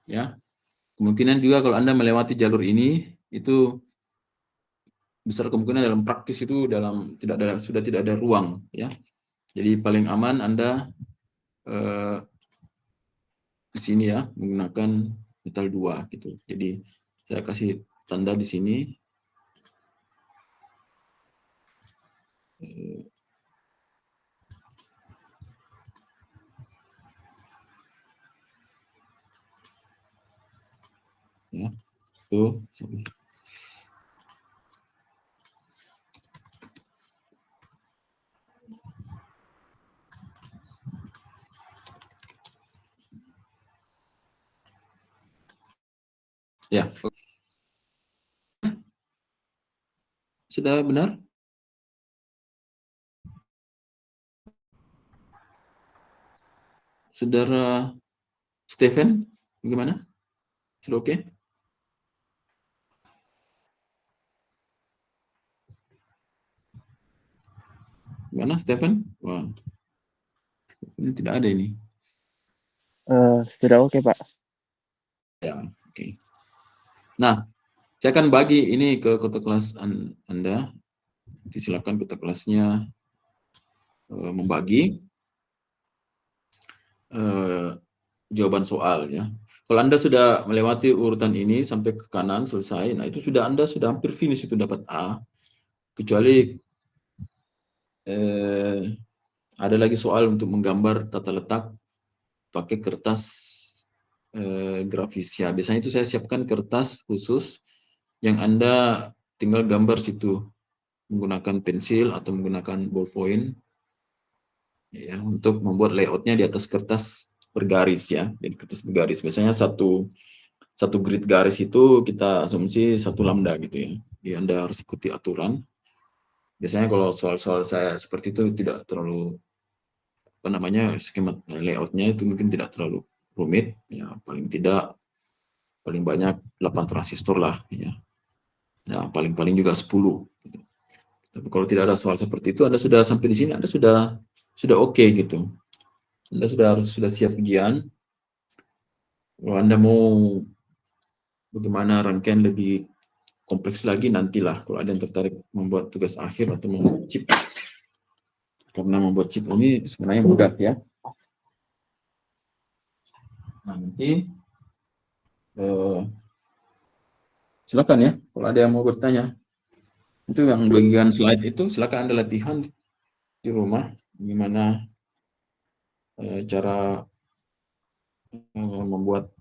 Ya, kemungkinan juga kalau Anda melewati jalur ini, itu besar kemungkinan dalam praktis itu sudah tidak ada ruang. Ya, jadi paling aman Anda di sini ya menggunakan metal 2 gitu. Jadi saya kasih tanda di sini. Ya, tuh. Ya, sudah benar? Saudara Stephen, bagaimana? Sudah oke? Gimana Stephen? Wah, ini tidak ada ini. Sudah oke, Pak. Ya, oke. Nah, saya akan bagi ini ke kota kelas Anda. Silakan kota kelasnya membagi jawaban soal ya. Kalau Anda sudah melewati urutan ini sampai ke kanan selesai, nah itu Anda sudah hampir finish itu dapat A. Kecuali ada lagi soal untuk menggambar tata letak pakai kertas grafis ya. Biasanya itu saya siapkan kertas khusus yang Anda tinggal gambar situ menggunakan pensil atau menggunakan ballpoint ya untuk membuat layoutnya di atas kertas bergaris ya. Jadi kertas bergaris biasanya satu grid garis itu kita asumsi 1 lambda gitu ya. Jadi Anda harus ikuti aturan. Biasanya kalau soal-soal saya seperti itu tidak terlalu skema layoutnya itu mungkin tidak terlalu rumit ya, paling banyak 8 transistor lah ya. Ya paling juga 10 gitu. Tapi kalau tidak ada soal seperti itu, Anda sudah sampai di sini, Anda sudah oke gitu. Anda sudah siap ujian. Kalau Anda mau bagaimana rangkaian lebih kompleks lagi, nantilah kalau ada yang tertarik membuat tugas akhir atau membuat chip. Karena membuat chip ini sebenarnya mudah ya. Nah, nanti silakan ya, kalau ada yang mau bertanya. Itu yang bagian slide itu, silakan Anda latihan di rumah, gimana cara membuat